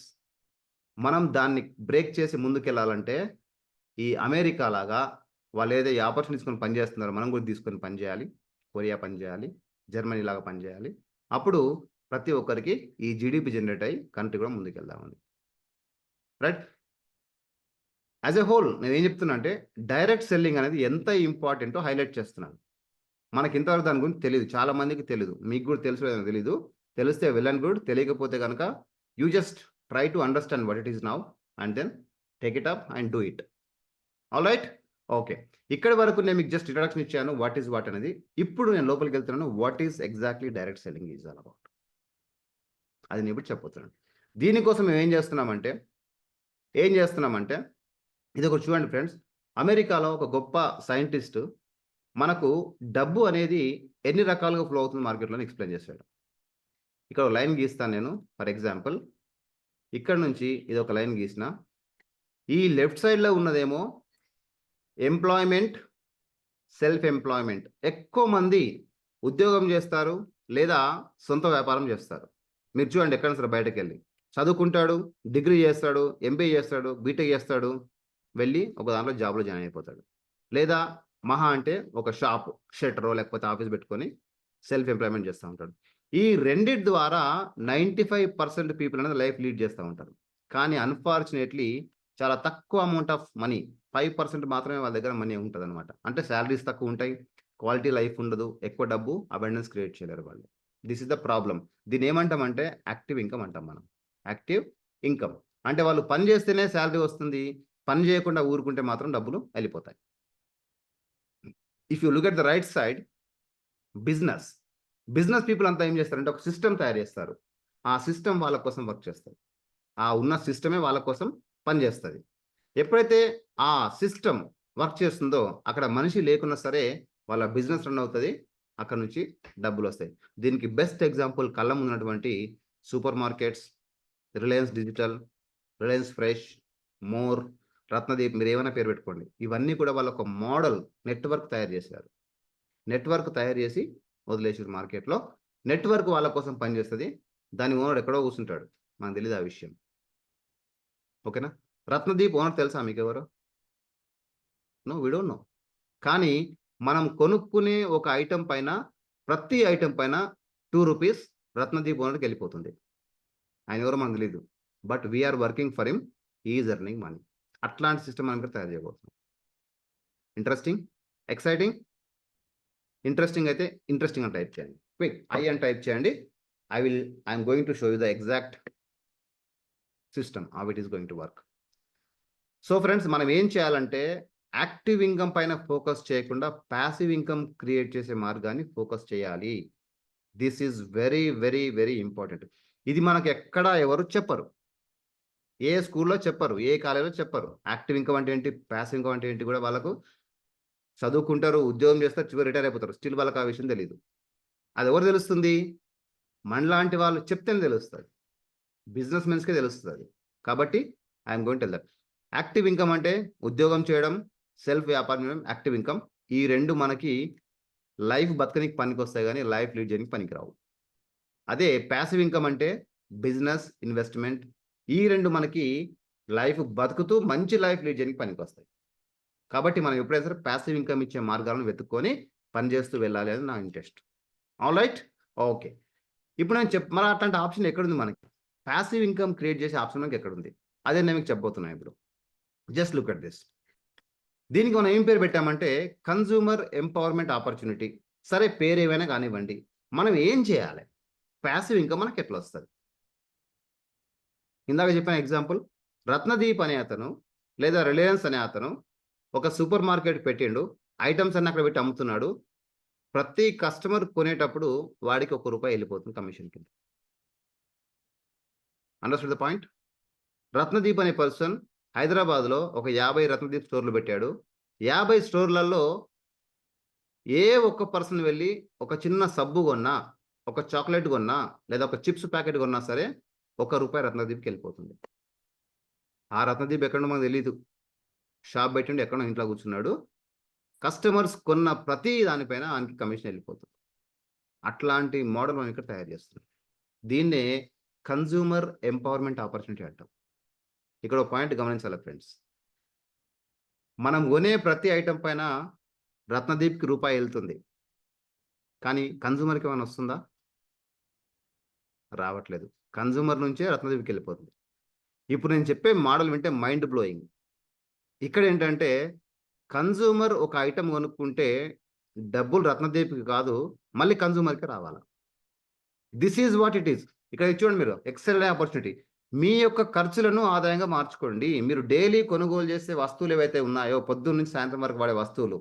మనం దాన్ని బ్రేక్ చేసి ముందుకెళ్ళాలంటే ఈ అమెరికా లాగా వాళ్ళు ఏదో ఈ ఆపర్చునిటీ తీసుకొని పనిచేస్తున్నారో మనం కూడా తీసుకొని పనిచేయాలి. కొరియా పనిచేయాలి, జర్మనీ లాగా పనిచేయాలి. అప్పుడు ప్రతి ఒక్కరికి ఈ జీడిపి జనరేట్ అయ్యి కంట్రీ కూడా ముందుకెళ్దామని, రైట్? యాజ్ ఎ హోల్ నేను ఏం చెప్తున్నా అంటే డైరెక్ట్ సెల్లింగ్ అనేది ఎంత ఇంపార్టెంటో హైలైట్ చేస్తున్నాను. మనకి ఇంతవరకు దాని గురించి తెలియదు, చాలా మందికి తెలియదు. మీకు కూడా తెలుసు లేదో తెలీదు. తెలిస్తే వెల్ అండ్ గుడ్, తెలియకపోతే కనుక you just try to understand what it is now and then take it up and do it. All right, okay. ఇక్కడి వరకు నేను మీకు జస్ట్ ఇంట్రడక్షన్ ఇచ్చాను, వాట్ ఈస్ వాట్ అనేది. ఇప్పుడు నేను లోపలికి వెళ్తున్నాను, what is exactly direct selling is all about. అది నేను ఇప్పుడు చెప్పబోతున్నాను. దీనికోసం మేము ఏం చేస్తున్నామంటే ఇది ఒకటి చూడండి ఫ్రెండ్స్. అమెరికాలో ఒక గొప్ప సైంటిస్ట్ మనకు డబ్బు అనేది ఎన్ని రకాలుగా ఫ్లో అవుతుంది మార్కెట్లో ఎక్స్ప్లెయిన్ చేశాడు. ఇక్కడ ఒక లైన్ గీస్తాను నేను. ఫర్ ఎగ్జాంపుల్ ఇక్కడ నుంచి ఇది ఒక లైన్ గీసిన. ఈ లెఫ్ట్ సైడ్లో ఉన్నదేమో ఎంప్లాయ్మెంట్, సెల్ఫ్ ఎంప్లాయ్మెంట్. ఎక్కువ మంది ఉద్యోగం చేస్తారు లేదా సొంత వ్యాపారం చేస్తారు. మీరు చూడండి, ఎక్కడైనా సరే బయటకు వెళ్ళి చదువుకుంటాడు, డిగ్రీ చేస్తాడు, ఎంబీఏ చేస్తాడు, బీటెక్ చేస్తాడు, వెళ్ళి ఒక దాంట్లో జాబ్లో జాయిన్ అయిపోతాడు. లేదా మహా అంటే ఒక షాప్ షట్టరో లేకపోతే ఆఫీస్ పెట్టుకొని సెల్ఫ్ ఎంప్లాయ్మెంట్ చేస్తూ ఉంటాడు. ఈ రెండిటి ద్వారా 95% పీపుల్ అనేది లైఫ్ లీడ్ చేస్తూ ఉంటారు. కానీ అన్ఫార్చునేట్లీ చాలా తక్కువ అమౌంట్ ఆఫ్ మనీ, 5% మాత్రమే వాళ్ళ దగ్గర మనీ ఉంటుంది అనమాట. అంటే శాలరీస్ తక్కువ ఉంటాయి, క్వాలిటీ లైఫ్ ఉండదు, ఎక్కువ డబ్బు అబండెన్స్ క్రియేట్ చేయలేరు వాళ్ళు. This is the problem. దీన్ని ఏమంటామంటే యాక్టివ్ ఇన్కమ్ అంటాం మనం. యాక్టివ్ ఇన్కమ్ అంటే వాళ్ళు పని చేస్తేనే శాలరీ వస్తుంది, పని చేయకుండా ఊరుకుంటే మాత్రం డబ్బులు వెళ్ళిపోతాయి. If you look at the right side, business people అంతా ఏం చేస్తారంటే ఒక సిస్టమ్ తయారు చేస్తారు. ఆ సిస్టమ్ వాళ్ళ కోసం వర్క్ చేస్తారు. ఆ ఉన్న సిస్టమే వాళ్ళ కోసం పనిచేస్తుంది. ఎప్పుడైతే ఆ సిస్టమ్ వర్క్ చేస్తుందో అక్కడ మనిషి లేకున్నా సరే వాళ్ళ బిజినెస్ రన్ అవుతుంది, అక్కడ నుంచి డబ్బులు వస్తాయి. దీనికి బెస్ట్ ఎగ్జాంపుల్ కళ్ళ ముందున్నటువంటి super markets, Reliance digital, Reliance fresh, more, Ratnadeep, మీరు ఏమైనా పేరు పెట్టుకోండి. ఇవన్నీ కూడా వాళ్ళ ఒక మోడల్ నెట్వర్క్ తయారు చేశారు. నెట్వర్క్ తయారు చేసి వదిలేసారు మార్కెట్లో. నెట్వర్క్ వాళ్ళ కోసం పనిచేస్తుంది. దాని ఓనర్ ఎక్కడో కూర్చుంటాడు, మనకు తెలియదు ఆ విషయం. ఓకేనా? రత్నదీప్ ఓనర్ తెలుసా మీకు ఎవరు? No, we don't know. కానీ మనం కొనుక్కునే ఒక ఐటెం పైన, ప్రతి ఐటెం పైన 2 రూపీస్ రత్నదీప్ ఓనర్కి వెళ్ళిపోతుంది. ఆయన ఎవరో మనకు తెలియదు, but we're working for him, is earning money. అట్లాంటి సిస్టమ్ మనం ఇక్కడ తయారు చేయబోతున్నాం. Interesting, exciting. ఇంట్రెస్టింగ్ అయితే ఇంట్రెస్టింగ్ అని టైప్ చేయండి. క్విక్ ఐ అని టైప్ చేయండి. I'm going to show you the exact system how it is going to work. So friends, మనం ఏం చేయాలంటే యాక్టివ్ ఇన్కమ్ పైన ఫోకస్ చేయకుండా ప్యాసివ్ ఇన్కమ్ క్రియేట్ చేసే మార్గాన్ని ఫోకస్ చేయాలి. This is very very very important. ఇది మనకు ఎక్కడ ఎవరు చెప్పరు, ఏ స్కూల్లో చెప్పరు, ఏ కాలేజీలో చెప్పరు. యాక్టివ్ ఇన్కమ్ అంటే ఏంటి, ప్యాసివ్ ఇన్కమ్ అంటే ఏంటి కూడా వాళ్ళకు చదువుకుంటారు, ఉద్యోగం చేస్తారు, చివరి రిటైర్ అయిపోతారు, స్టిల్ వాళ్ళకి ఆ విషయం తెలియదు. అది ఎవరు తెలుస్తుంది? మనలాంటి వాళ్ళు చెప్తేనే తెలుస్తుంది, బిజినెస్ మెన్స్కే తెలుస్తుంది. కాబట్టి I'm going to tell that. Active income అంటే ఉద్యోగం చేయడం, సెల్ఫ్ వ్యాపారం చేయడం, యాక్టివ్ ఇన్కమ్. ఈ రెండు మనకి లైఫ్ బతకనికి పనికి వస్తాయి కానీ లైఫ్ లీడ్ చేయడానికి పనికిరావు. అదే ప్యాసివ్ ఇన్కమ్ అంటే బిజినెస్, ఇన్వెస్ట్మెంట్, ఈ రెండు మనకి లైఫ్ బతుకుతూ మంచి లైఫ్ లీడ్ చేయడానికి పనికి వస్తాయి. కాబట్టి మనం ఎప్పుడైనా సరే ప్యాసివ్ ఇన్కమ్ ఇచ్చే మార్గాలను వెతుక్కొని పనిచేస్తూ వెళ్ళాలి అని నా ఇంట్రెస్ట్. All right, okay. ఇప్పుడు నేను మరి అట్లాంటి ఆప్షన్ ఎక్కడుంది మనకి? ప్యాసివ్ ఇన్కమ్ క్రియేట్ చేసే ఆప్షన్ మనకి ఎక్కడుంది? అదే నేను మీకు చెప్పబోతున్నాను ఇప్పుడు. Just look at this. దీనికి మనం ఏం పేరు పెట్టామంటే కన్జ్యూమర్ ఎంపవర్మెంట్ ఆపర్చునిటీ. సరే, పేరు ఏమైనా కానివ్వండి, మనం ఏం చేయాలి? ప్యాసివ్ ఇన్కమ్ మనకి ఎట్లా వస్తుంది? ఇందాక చెప్పిన ఎగ్జాంపుల్, రత్నదీప్ అనే అతను లేదా రిలయన్స్ అనే అతను ఒక సూపర్ మార్కెట్ పెట్టిండు, ఐటమ్స్ అన్ని అక్కడ పెట్టి అమ్ముతున్నాడు. ప్రతి కస్టమర్ కొనేటప్పుడు వాడికి ₹1 వెళ్ళిపోతుంది కమిషన్ కింద. Understood the point? రత్నదీప్ అనే పర్సన్ హైదరాబాద్లో ఒక 50 రత్నదీప్ స్టోర్లు పెట్టాడు. 50 స్టోర్లలో ఏ ఒక్క పర్సన్ వెళ్ళి ఒక చిన్న సబ్బు కొన్నా, ఒక చాక్లెట్ కొన్నా, లేదా ఒక చిప్స్ ప్యాకెట్ కొన్నా సరే ₹1 రత్నదీప్కి వెళ్ళిపోతుంది. ఆ రత్నదీప్ ఎక్కడో మనకు తెలీదు, షాప్ పెట్టిండి ఎక్కడో ఇంట్లో కూర్చున్నాడు, కస్టమర్స్ కొన్న ప్రతి దానిపైన ఆయనకి కమిషన్ వెళ్ళిపోతుంది. అట్లాంటి మోడల్ మనం ఇక్కడ తయారు చేస్తున్నాం. దీన్నే కన్జ్యూమర్ ఎంపవర్మెంట్ ఆపర్చునిటీ అంటాం. ఇక్కడ ఒక పాయింట్ గమనించాలి ఫ్రెండ్స్, మనం కొనే ప్రతి ఐటెం పైన రత్నదీప్కి ₹1 వెళ్తుంది, కానీ కన్జ్యూమర్కి ఏమైనా వస్తుందా? రావట్లేదు. కన్జ్యూమర్ నుంచే రత్నదీప్కి వెళ్ళిపోతుంది. ఇప్పుడు నేను చెప్పే మోడల్ వింటే మైండ్ బ్లోయింగ్. ఇక్కడ ఏంటంటే కన్జ్యూమర్ ఒక ఐటెం కొనుక్కుంటే డబ్బులు రత్నదీప్కి కాదు, మళ్ళీ కన్జ్యూమర్కి రావాలా. This is what it is. ఇక్కడ చూడండి, మీరు ఎక్సెల్ ఆపర్చునిటీ. మీ యొక్క ఖర్చులను ఆదాయంగా మార్చుకోండి. మీరు డైలీ కొనుగోలు చేసే వస్తువులు ఏవైతే ఉన్నాయో, పొద్దున్న నుంచి సాయంత్రం వరకు వాడే వస్తువులు,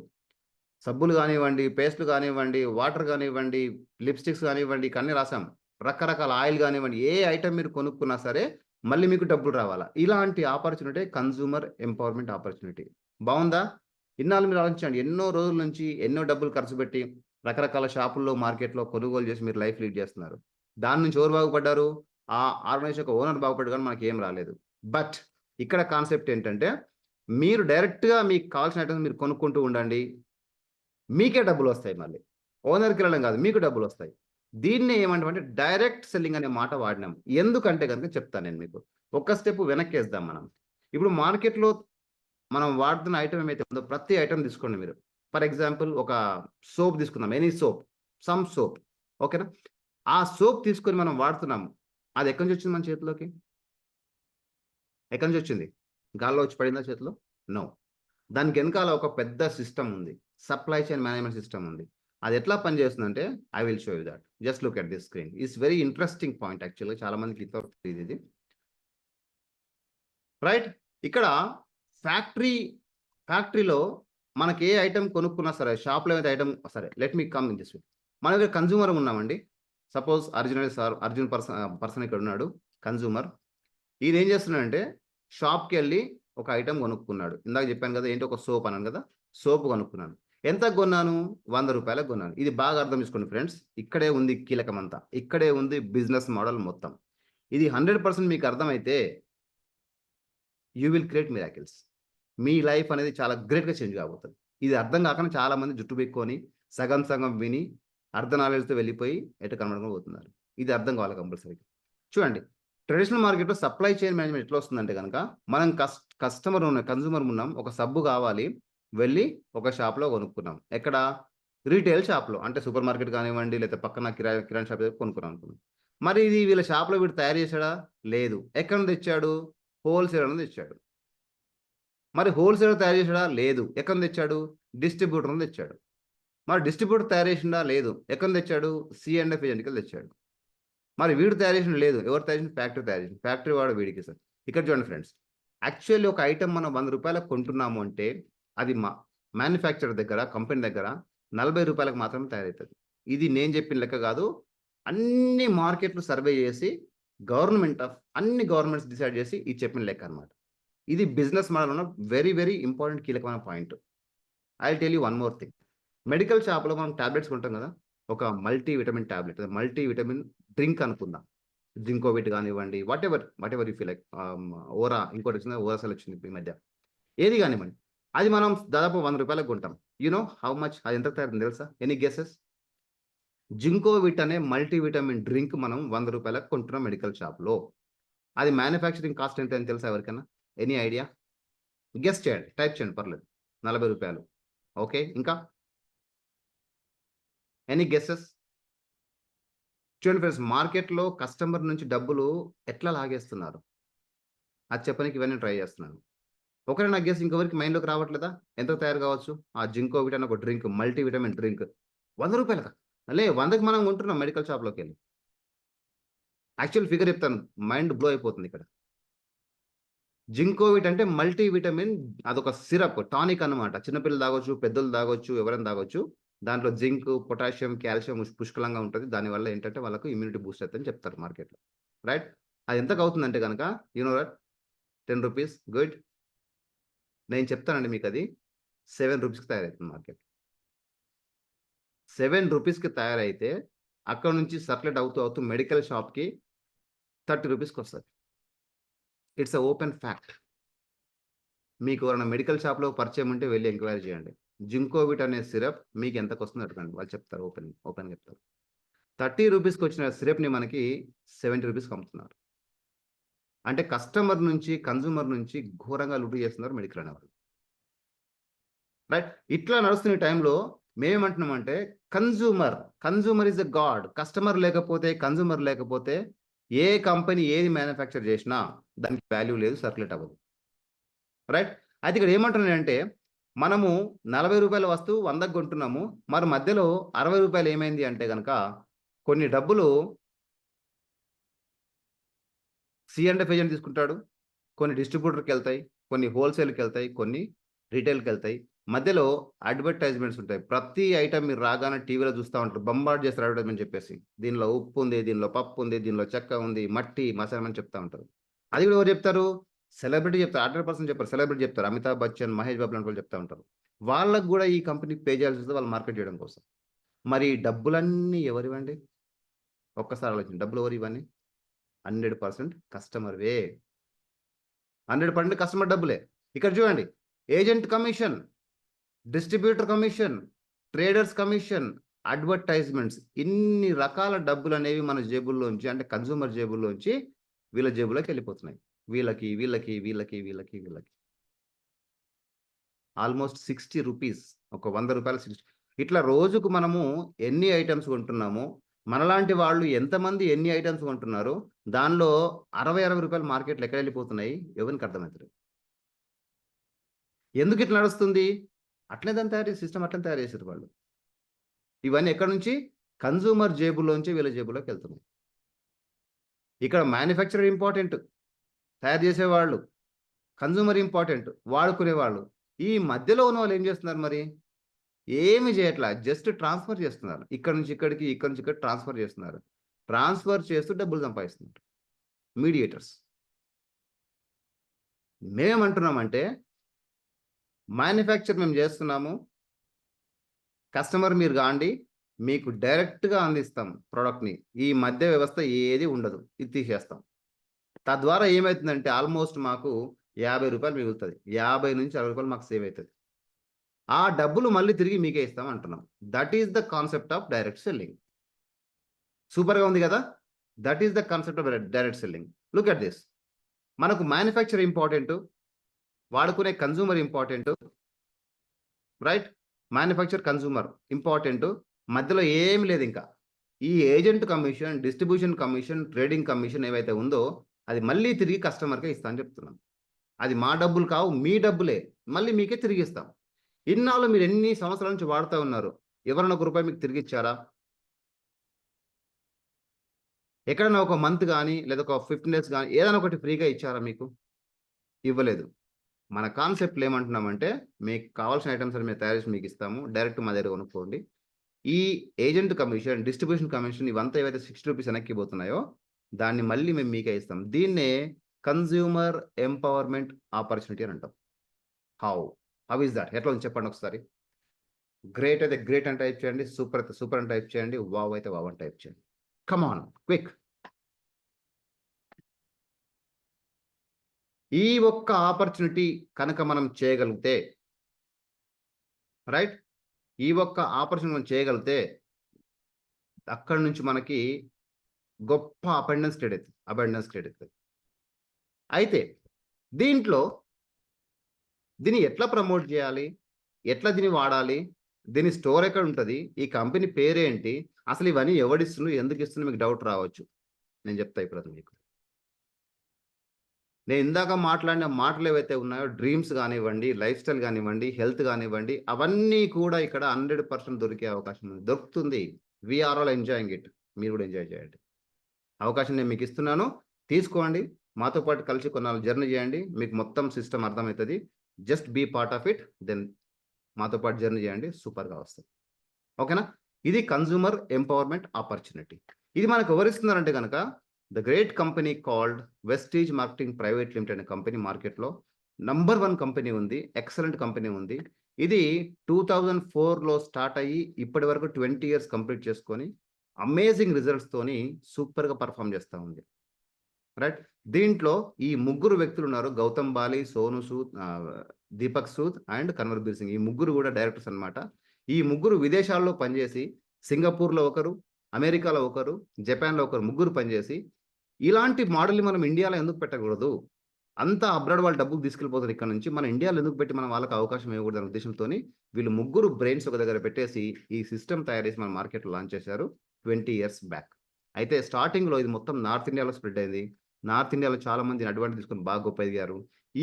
సబ్బులు కానివ్వండి, పేస్ట్లు కానివ్వండి, వాటర్ కానివ్వండి, లిప్స్టిక్స్ కానివ్వండి, అన్నీ రాసాం, రకరకాల ఆయిల్ కానివ్వండి, ఏ ఐటెం మీరు కొనుక్కున్నా సరే మళ్ళీ మీకు డబ్బులు రావాలా. ఇలాంటి ఆపర్చునిటీ కన్జ్యూమర్ ఎంపవర్మెంట్ ఆపర్చునిటీ. బాగుందా? ఇన్నాళ్ళు మీరు ఆలోచించండి, ఎన్నో రోజుల నుంచి ఎన్నో డబ్బులు ఖర్చు పెట్టి రకరకాల షాపుల్లో, మార్కెట్లో కొనుగోలు చేసి మీరు లైఫ్ లీడ్ చేస్తున్నారు. దాని నుంచి ఎవరు బాగుపడ్డారు? ఆ ఆర్గనైజేషన్ యొక్క ఓనర్ బాగుపడ్డారు, కానీ మనకి ఏం రాలేదు. బట్ ఇక్కడ కాన్సెప్ట్ ఏంటంటే, మీరు డైరెక్ట్‌గా మీకు కావాల్సిన ఐటమ్స్ మీరు కొనుక్కుంటూ ఉండండి. మీకే డబ్బులొస్తాయి మళ్ళీ. ఓనర్‌కి వెళ్ళడం కాదు, మీకు డబ్బులొస్తాయి. దీన్నే ఏమంటామంటే డైరెక్ట్ సెల్లింగ్ అనే మాట వాడినాం. ఎందుకంటే గనుక చెప్తాను నేను మీకు. ఒక్క స్టెప్ వెనక్కేద్దాం మనం. ఇప్పుడు మార్కెట్‌లో మనం వాడుతున్న ఐటెమ్ ఏమైతే ఉందో ప్రతి ఐటెమ్ తీసుకోండి మీరు. ఫర్ ఎగ్జాంపుల్ ఒక సోప్ తీసుకుందాం. Any soap, some soap. ఓకేనా? ఆ సోప్ తీసుకొని మనం వాడుతున్నాము. అది ఎక్కడి నుంచి వచ్చింది మన చేతిలోకి? ఎక్కడి నుంచి వచ్చింది? గాల్లో వచ్చి పడిందా చేతిలో? నో. దానికి వెనకాల ఒక పెద్ద సిస్టమ్ ఉంది. సప్లై చైన్ మేనేజ్మెంట్ సిస్టమ్ ఉంది. అది ఎట్లా పనిచేస్తుందంటే I will show you that. Just look at this screen. It's very interesting point యాక్చువల్‌గా చాలా మందికి ఇంతవరకు తెలీదు ఇది. రైట్? ఇక్కడ ఫ్యాక్టరీలో మనకి ఏ ఐటెమ్ కొనుక్కున్నా సరే, షాప్‌లో ఏదైతే ఐటెమ్ సరే, let me come in this way. మన దగ్గర కన్స్యూమర్ ఉన్నామండి. సపోజ్ అర్జున్ పర్సన్ ఇక్కడ ఉన్నాడు కన్స్యూమర్. ఈయన ఏం చేస్తున్నాడంటే షాప్‌కెళ్ళి ఒక ఐటెమ్ కొనుక్కున్నాడు. ఇందాక చెప్పాను కదా! ఏంటి ఒక సోప్ అన్నాను కదా! సోప్ కొనుక్కున్నాను. ఎంతకు కొన్నాను? ₹100కి కొన్నాను. ఇది బాగా అర్థం చేసుకోండి ఫ్రెండ్స్. ఇక్కడే ఉంది కీలకమంతా. ఇక్కడే ఉంది బిజినెస్ మోడల్ మొత్తం. ఇది 100% మీకు అర్థమైతే you will create miracles. Me life అనేది చాలా గ్రేట్‌గా చేంజ్ కాబోతది. ఇది అర్థం కాకుండా చాలా మంది జుట్టు పీక్కొని, సగం సగం విని, అర్ధ నాలెడ్జ్‌తో వెళ్ళిపోయి ఎటు కనపడకుండా పోతున్నారు. ఇది అర్థం కావాలి కంపల్సరీగా. చూడండి, ట్రెడిషనల్ మార్కెట్‌లో సప్లై చైన్ మేనేజ్మెంట్ ఎట్లా వస్తుందంటే గనక, మనం కన్స్యూమర్ ఉన్నాం. ఒక సబ్బు కావాలి. వెళ్లి ఒక షాప్‌లో కొనుక్కున్నాం. ఎక్కడ? రిటైల్ షాప్‌లో. అంటే సూపర్ మార్కెట్ కానివ్వండి, లేకపోతే పక్కన కిరాణా షాప్ దగ్గర కొనుక్కున్నాం అనుకుందాం. మరి ఇది వీళ్ళ షాప్‌లో వీడు తయారు చేసాడా? లేదు. ఎక్కడి నుంచి తెచ్చాడు? హోల్‌సేలర్ నుంచి తెచ్చాడు. మరి హోల్‌సేలర్ తయారు చేసాడా? లేదు. ఎక్కడి నుంచి తెచ్చాడు? డిస్ట్రిబ్యూటర్ నుంచి తెచ్చాడు. మరి డిస్ట్రిబ్యూటర్ తయారు చేసిండా? లేదు. ఎక్కడి నుంచి తెచ్చాడు? సి&ఎఫ్ ఏజెంట్‌కెళ్ళి తెచ్చాడు. మరి వీడు తయారు చేసిండు? లేదు. ఎవరు తయారు చేసిండు? ఫ్యాక్టరీ తయారు చేసింది. ఫ్యాక్టరీ వాడు వీడికి ఇస్తాడు. ఇక్కడ చూడండి ఫ్రెండ్స్. యాక్చువల్లీ ఒక ఐటెమ్ మనం ₹100కి కొంటున్నాము అంటే, అది మ్యానుఫ్యాక్చరర్ దగ్గర, కంపెనీ దగ్గర ₹40కి మాత్రమే తయారైతది. ఇది నేను చెప్పిన లెక్క కాదు. అన్ని మార్కెట్‌లు సర్వే చేసి, అన్ని గవర్నమెంట్స్ డిసైడ్ చేసి ఇది చెప్పిన లెక్క అన్నమాట. ఇది బిజినెస్ మోడల్‌లో వెరీ, వెరీ ఇంపార్టెంట్ కీలకమైన point. I will tell you one more thing. Medical షాప్‌లో మనం టాబ్లెట్స్ కొంటాం కదా! ఒక multi vitamin tablet, multi vitamin drink అనుకుందాం. జింకోవిట్ గానివ్వండి, వాటెవర్ యూ ఫీల్ లైక్ ఇంకోటి వచ్చింది, ఓరాసెల్ వచ్చింది ఈ మధ్య. ఏది గానివ్వండి. అది మనం దాదాపు ₹100కి కొంటాం. యూ నో హౌ మచ్ అది ఎంతకు తయారైందో తెలుసా? Any guesses? జింకోవిట్ అనే మల్టీ విటమిన్ డ్రింక్ మనం ₹100కి కొంటున్నాం మెడికల్ షాప్‌లో. అది మ్యానుఫ్యాక్చరింగ్ కాస్ట్ ఎంత అని తెలుసా ఎవరికైనా? Any idea? గెస్ చేయండి. టైప్ చేయండి పర్లేదు. ₹40. ఓకే. ఇంకా? Any guesses? చూడండి ఫ్రెండ్స్, మార్కెట్‌లో కస్టమర్ నుంచి డబ్బులు ఎట్లా లాగేస్తున్నారు? అది చెప్పనీకి ఇవన్నీ ట్రై చేస్తున్నాను. ఒకవేళ నా గెస్ ఇంకెవరికి మైండ్‌లోకి రావట్లేదా? ఎంతకు తయారు కావచ్చు? ఆ జింకోవిట్ అనే ఒక డ్రింక్, మల్టీ విటమిన్ డ్రింక్ ₹100కా? 100కి మనం కొంటున్నాం మెడికల్ షాప్‌లోకెళ్ళి. యాక్చువల్ ఫిగర్ చెప్తాను. మైండ్ బ్లో అయిపోతుంది ఇక్కడ. జింకోవిట్ అంటే మల్టీ విటమిన్, అదొక సిరప్, టానిక్ అన్నమాట. చిన్న పిల్లలు తాగొచ్చు, పెద్దోళ్ళు తాగొచ్చు, ఎవరైనా తాగొచ్చు. దాంట్లో జింక్, పొటాషియం, కాల్షియం పుష్కలంగా ఉంటది. దానివల్ల ఏంటంటే వాళ్ళకు ఇమ్యూనిటీ బూస్ట్ అయితదని చెప్తారు మార్కెట్‌లో. రైట్? అది ఎంతకవుతుందంటే గనక యూ నో దట్? ₹10 గుడ్. నేను చెప్తానండి మీకది. ₹7కి తయారైతుంది మార్కెట్. ₹7కి తయారైతే అక్కడి నుంచి సర్క్యులేట్ అవుతూ మెడికల్ షాప్‌కి ₹30కొస్తది. It's a open fact. మీకు ఎవరైనా మెడికల్ షాప్‌లో పరిచయం ఉంటే వెళ్లి ఎంక్వైరీ చేయండి. జింకోవిట్ అనే సిరప్ మీకు ఎంతకొస్తుందో అడగండి. వాళ్ళు చెప్తారు ఓపెన్‌గా చెప్తారు. ₹30కొచ్చిన సిరప్‌ని మనకి ₹70కి అమ్ముతున్నారు. అంటే కన్స్యూమర్ నుంచి ఘోరంగా లూటీ చేస్తున్నారు మెడికల్ అనేవాళ్ళు. రైట్? ఇట్లా నడుస్తున్న టైంలో మేమేమంటున్నామంటే consumer is a god. Consumer లేకపోతే ఏ కంపెనీ ఏది మ్యానుఫ్యాక్చర్ చేసినా దానికి వాల్యూ లేదు, సర్క్యులేట్ అవ్వదు. రైట్? అయితే ఇక్కడ ఏమంటున్నానంటే, మనము ₹40 వస్తువు 100కి కొంటున్నాము. మరి మధ్యలో ₹60 ఏమైంది అంటే గనక, కొన్ని డబ్బులు సి&ఎఫ్ ఏజెంట్ తీసుకుంటాడు. కొన్ని డిస్ట్రిబ్యూటర్‌కెళ్తాయి. కొన్ని హోల్‌సేల్‌కెళ్తాయి. కొన్ని రిటైల్‌కెళ్తాయి. మధ్యలో అడ్వర్టైజ్‌మెంట్స్ ఉంటాయి. ప్రతి ఐటెమ్ మీరు రాగానే టీవీలో చూస్తా ఉంటారు. బంబార్డ్ చేస్తారు అడ్వర్టైజ్‌మెంట్ చెప్పేసి. దీనిలో ఉప్పు ఉంది, దీనిలో పప్పు ఉంది, దీనిలో చెక్క ఉంది, మట్టి, మసాలా అని చెప్తా ఉంటారు. అది కూడా ఎవరు చెప్తారు? సెలబ్రిటీ చెప్తారు. 100% చెప్పరు. సెలబ్రిటీ చెప్తారు. అమితాబ్ బచ్చన్, మహేష్ బాబు లాంటి వాళ్ళు చెప్తా ఉంటారు. వాళ్ళకి గూడా ఈ కంపెనీకి పే చేయాల్సి వస్తది వాళ్ళు మార్కెట్ చేయడం కోసం. మరి ఈ డబ్బులన్నీ ఎవరివండి? ఒక్కసారి ఆలోచించండి. డబ్బులు ఎవరు ఇవన్నీ? 100% కస్టమర్వే. 100% కస్టమర్ డబ్బులే. ఇక్కడ చూడండి, agent commission, distributor commission, traders commission, advertisements, ఇన్ని రకాల డబ్బులు అనేవి మన జేబుల్లోంచి, అంటే కన్జ్యూమర్ జేబుల్లోంచి వీళ్ళ జేబులోకి వెళ్ళిపోతున్నాయి. వీళ్ళకి ఆల్మోస్ట్ 60 రూపీస్, ఒక 100 రూపాయలు 60. ఇట్లా రోజుకు మనము ఎన్ని ఐటమ్స్ కొంటున్నామో, మనలాంటి వాళ్ళు ఎంతమంది ఎన్ని ఐటమ్స్ కొంటున్నారో, దానిలో 60 రూపాయలు మార్కెట్లు ఎక్కడ వెళ్ళిపోతున్నాయి ఎవరికి అర్థమవుతుంది. ఎందుకు ఇట్లా నడుస్తుంది? అట్లే దాన్ని తయారు చేసి సిస్టమ్ అట్లనే తయారు చేశారు వాళ్ళు. ఇవన్నీ ఎక్కడి నుంచి? కన్జ్యూమర్ జేబులోంచి వీళ్ళ జేబులోకి వెళ్తున్నాయి. ఇక్కడ మ్యానుఫ్యాక్చరర్ ఇంపార్టెంట్, తయారు చేసేవాళ్ళు, కన్జ్యూమర్ ఇంపార్టెంట్, వాడుకునేవాళ్ళు. ఈ మధ్యలో ఉన్న వాళ్ళు ఏం చేస్తున్నారు మరి? ఏమి చేయట్లా, జస్ట్ ట్రాన్స్ఫర్ చేస్తున్నారు. ఇక్కడ నుంచి ఇక్కడికి, ఇక్కడ నుంచి ఇక్కడ ట్రాన్స్ఫర్ చేస్తున్నారు. ట్రాన్స్ఫర్ చేస్తూ డబ్బులు సంపాదిస్తున్నారు మీడియేటర్స్. మేమేమంటున్నామంటే, మ్యానుఫ్యాక్చర్ మేము చేస్తున్నాము, కస్టమర్ మీరు కాండి, మీకు డైరెక్ట్గా అందిస్తాం ప్రోడక్ట్ని. ఈ మధ్య వ్యవస్థ ఏది ఉండదు, ఇది తీసేస్తాం. తద్వారా ఏమవుతుందంటే ఆల్మోస్ట్ మాకు 50 రూపాయలు మిగులుతుంది. 50 నుంచి 60 రూపాయలు మాకు సేవ్ అవుతుంది. ఆ డబ్బులు మళ్ళీ తిరిగి మీకే ఇస్తాం అంటున్నాం. That is the concept of direct selling. సూపర్గా ఉంది కదా? That is the concept of direct selling. Look at this. మనకు మ్యానుఫ్యాక్చర్ ఇంపార్టెంట్, వాడుకునే consumer important, right? Manufacture, consumer important, మధ్యలో ఏమి లేదు. ఇంకా ఈ agent commission, distribution commission, trading commission ఏవైతే ఉందో అది మళ్ళీ తిరిగి కస్టమర్కే ఇస్తా అని చెప్తున్నాం. అది మా డబ్బులు కావు, మీ డబ్బులే, మళ్ళీ మీకే తిరిగి ఇస్తాం. ఇన్నాళ్ళు మీరు ఎన్ని సంవత్సరాల నుంచి వాడుతూ ఉన్నారు, ఎవరైనా ₹1 మీకు తిరిగి ఇచ్చారా? ఎక్కడైనా ఒక మంత్ కానీ, లేదా ఒక 15 డేస్ కానీ ఏదైనా ఒకటి ఫ్రీగా ఇచ్చారా మీకు? ఇవ్వలేదు. మన కాన్సెప్ట్లు ఏమంటున్నామంటే, మీకు కావాల్సిన ఐటమ్స్ అని మేము తయారు చేసి మీకు ఇస్తాము, డైరెక్ట్ మా దగ్గర కొనుక్కోండి. ఈ ఏజెంట్ కమిషన్, డిస్ట్రిబ్యూషన్ కమిషన్ ఇవంతా ఏవైతే 60 రూపీస్ వెనక్కి పోతున్నాయో దాన్ని మళ్ళీ మేము మీకే ఇస్తాం. దీన్నే కన్జ్యూమర్ ఎంపవర్మెంట్ ఆపర్చునిటీ అని అంటాం. How is that? ఎట్లా ఉంది చెప్పండి ఒకసారి. గ్రేట్ అయితే గ్రేట్ అని టైప్ చేయండి, సూపర్ అయితే సూపర్ అని టైప్ చేయండి, వావ్ అయితే వావ్ అని టైప్ చేయండి. Come on, quick. ఈ ఒక్క ఆపర్చునిటీ కనుక మనం చేయగలిగితే, రైట్, ఈ ఒక్క ఆపర్చునిటీ మనం చేయగలిగితే అక్కడి నుంచి మనకి గొప్ప అబండెన్స్ క్రియేట్ అవుతుంది. అయితే దీంట్లో దీన్ని ఎట్లా ప్రమోట్ చేయాలి, ఎట్లా దీన్ని వాడాలి, దీని స్టోర్ ఎక్కడ ఉంటుంది, ఈ కంపెనీ పేరేంటి, అసలు ఇవన్నీ ఎవడిస్తున్నారు, ఎందుకు ఇస్తున్నారు, మీకు డౌట్ రావచ్చు. నేను చెప్తా ఇప్పుడు అది మీకు. నేను ఇందాక మాట్లాడిన మాటలు ఏవైతే ఉన్నాయో, డ్రీమ్స్ కానివ్వండి, లైఫ్ స్టైల్ కానివ్వండి, హెల్త్ కానివ్వండి, అవన్నీ కూడా ఇక్కడ 100% దొరికే అవకాశం ఉంది, దొరుకుతుంది. We're all enjoying it. మీరు కూడా ఎంజాయ్ చేయండి. అవకాశం నేను మీకు ఇస్తున్నాను, తీసుకోండి. మాతో పాటు కలిసి కొన్నాళ్ళు జర్నీ చేయండి, మీకు మొత్తం సిస్టమ్ అర్థమవుతుంది. Just be part of it, then మాతో పాటు జర్నీ చేయండి, సూపర్గా వస్తుంది. ఓకేనా? ఇది కన్జ్యూమర్ ఎంపవర్మెంట్ ఆపర్చునిటీ. ఇది మనకు ఎవరిస్తున్నారంటే కనుక the great company called Vestige marketing private limited అనే కంపెనీ మార్కెట్లో నంబర్ 1 కంపెనీ ఉంది, ఎక్సలెంట్ కంపెనీ ఉంది. ఇది 2004లో స్టార్ట్ అయ్యి ఇప్పటి వరకు 20 ఇయర్స్ కంప్లీట్ చేసుకొని అమేజింగ్ రిజల్ట్స్ తోని సూపర్గా పర్ఫామ్ చేస్తూ ఉంది, రైట్? దీంట్లో ఈ ముగ్గురు వ్యక్తులు ఉన్నారు, గౌతమ్ బాలి, సోను సూద్, దీపక్ సూద్ అండ్ కన్వర్బీర్ సింగ్. ఈ ముగ్గురు కూడా డైరెక్టర్స్ అన్నమాట. ఈ ముగ్గురు విదేశాల్లో పనిచేసి, సింగపూర్లో ఒకరు, అమెరికాలో ఒకరు, జపాన్లో ఒకరు, ముగ్గురు పనిచేసి ఇలాంటి మోడల్ని మనం ఇండియాలో ఎందుకు పెట్టకూడదు, అంతా అబ్రాడ్ వాళ్ళు డబ్బులు తీసుకెళ్ళిపోతారు ఇక్కడ నుంచి, మన ఇండియాలో ఎందుకు పెట్టి మనం వాళ్ళకి అవకాశం ఇవ్వకూడదు అనే ఉద్దేశంతో వీళ్ళు ముగ్గురు బ్రెయిన్స్ ఒక దగ్గర పెట్టేసి ఈ సిస్టమ్ తయారు చేసి మన మార్కెట్లో లాంచ్ చేశారు 20 ఇయర్స్ బ్యాక్. అయితే స్టార్టింగ్లో ఇది మొత్తం నార్త్ ఇండియాలో స్ప్రెడ్ అయింది. నార్త్ ఇండియాలో చాలా మంది అడ్వాంటేజ్ తీసుకొని బాగా గొప్ప ఎదిగారు.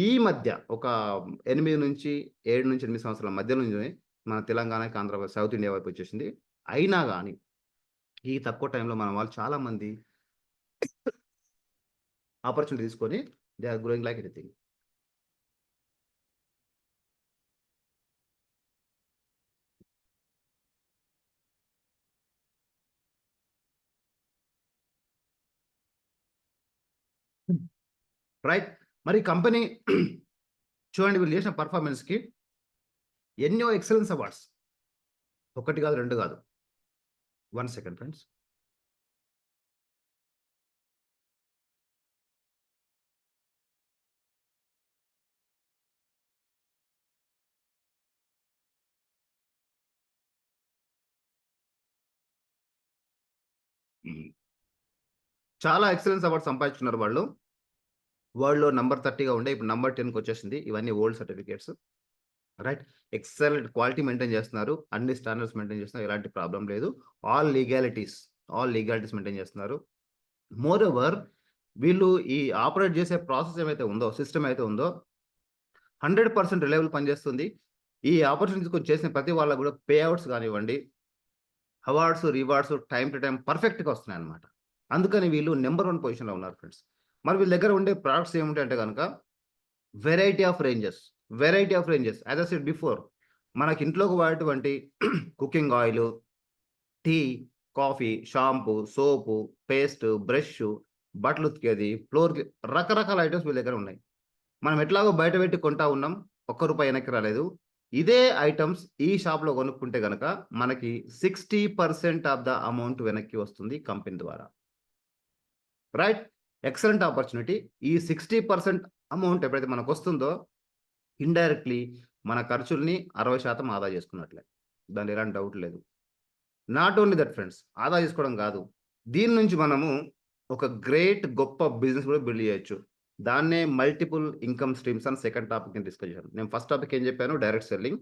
ఈ మధ్య ఒక 8 నుంచి 8 సంవత్సరాల మధ్య నుంచి మన తెలంగాణకి, ఆంధ్రప్రదేశ్, సౌత్ ఇండియా వైపు వచ్చేసింది. అయినా కానీ ఈ తక్కువ టైంలో మన వాళ్ళు చాలా మంది ఆపర్చునిటీ తీసుకొని they are growing like anything. Right? మరి కంపెనీ చూడండి, వీళ్ళు చేసిన పర్ఫార్మెన్స్కి ఎన్నో ఎక్సలెన్స్ అవార్డ్స్, ఒకటి కాదు, రెండు కాదు. 1 సెకండ్ ఫ్రెండ్స్. చాలా ఎక్సలెన్స్ అవార్డు సంపాదించుకున్నారు వాళ్ళు. వరల్డ్‌లో నంబర్ 30గా ఉండే ఇప్పుడు నంబర్ 10కి వచ్చేసింది. ఇవన్నీ old certificates. Right. Excellent quality maintain చేస్తున్నారు. అన్ని స్టాండర్డ్స్ మెయింటైన్ చేస్తున్నారు. ఎలాంటి ప్రాబ్లమ్ లేదు. ఆల్ లీగాలిటీస్ మెయింటైన్ చేస్తున్నారు. మోర్ ఓవర్ వీళ్ళు ఈ ఆపరేట్ చేసే ప్రాసెస్ ఏమైతే ఉందో, సిస్టమ్ అయితే ఉందో 100% రిలయబుల్ పనిచేస్తుంది. ఈ ఆపర్చునిటీస్ కొంచెం చేసిన ప్రతి వాళ్ళకి కూడా పే అవుట్స్ కానివ్వండి, awards, rewards time to time పర్ఫెక్ట్‌గా వస్తున్నాయన్నమాట. అందుకని వీళ్ళు నంబర్ 1 పొజిషన్‌లో ఉన్నారు ఫ్రెండ్స్. మరి వీళ్ళ దగ్గర ఉండే ప్రొడక్ట్స్ ఏముంటాయంటే గనక variety of ranges. As I said before మనకి ఇంట్లోకి వాడేటువంటి cooking oil, tea, coffee, shampoo, soap, paste, brush, బట్టలు ఉతికేది, ఫ్లోర్ రకరకాల ఐటెమ్స్ వీళ్ళ దగ్గర ఉన్నాయి. మనం ఎట్లాగో బయట పెట్టి కొంటా ఉన్నాం. ఒక్క రూపాయి వెనక్కి రాలేదు. ఇదే ఐటెమ్స్ ఈ షాప్‌లో కొనుక్కుంటే గనక మనకి 60% ఆఫ్ ద అమౌంట్ వెనక్కి వస్తుంది కంపెనీ ద్వారా. రైట్. Excellent opportunity. ఈ 60% అమౌంట్ ఎప్పుడైతే మనకొస్తుందో ఇండైరెక్ట్‌లీ మన ఖర్చుల్ని 60% ఆదా చేసుకున్నట్లే. దాంట్లో ఎలాంటి డౌట్ లేదు. Not only that friends. ఆదా చేసుకోవడం కాదు. దీని నుంచి మనము ఒక గొప్ప బిజినెస్ కూడా బిల్డ్ చేయొచ్చు. దాన్నే మల్టిపుల్ ఇన్‌కమ్ స్ట్రీమ్స్ అని సెకండ్ టాపిక్ నేను డిస్కస్ చేశాను. నేను ఫస్ట్ టాపిక్ ఏం చెప్పాను? Direct selling.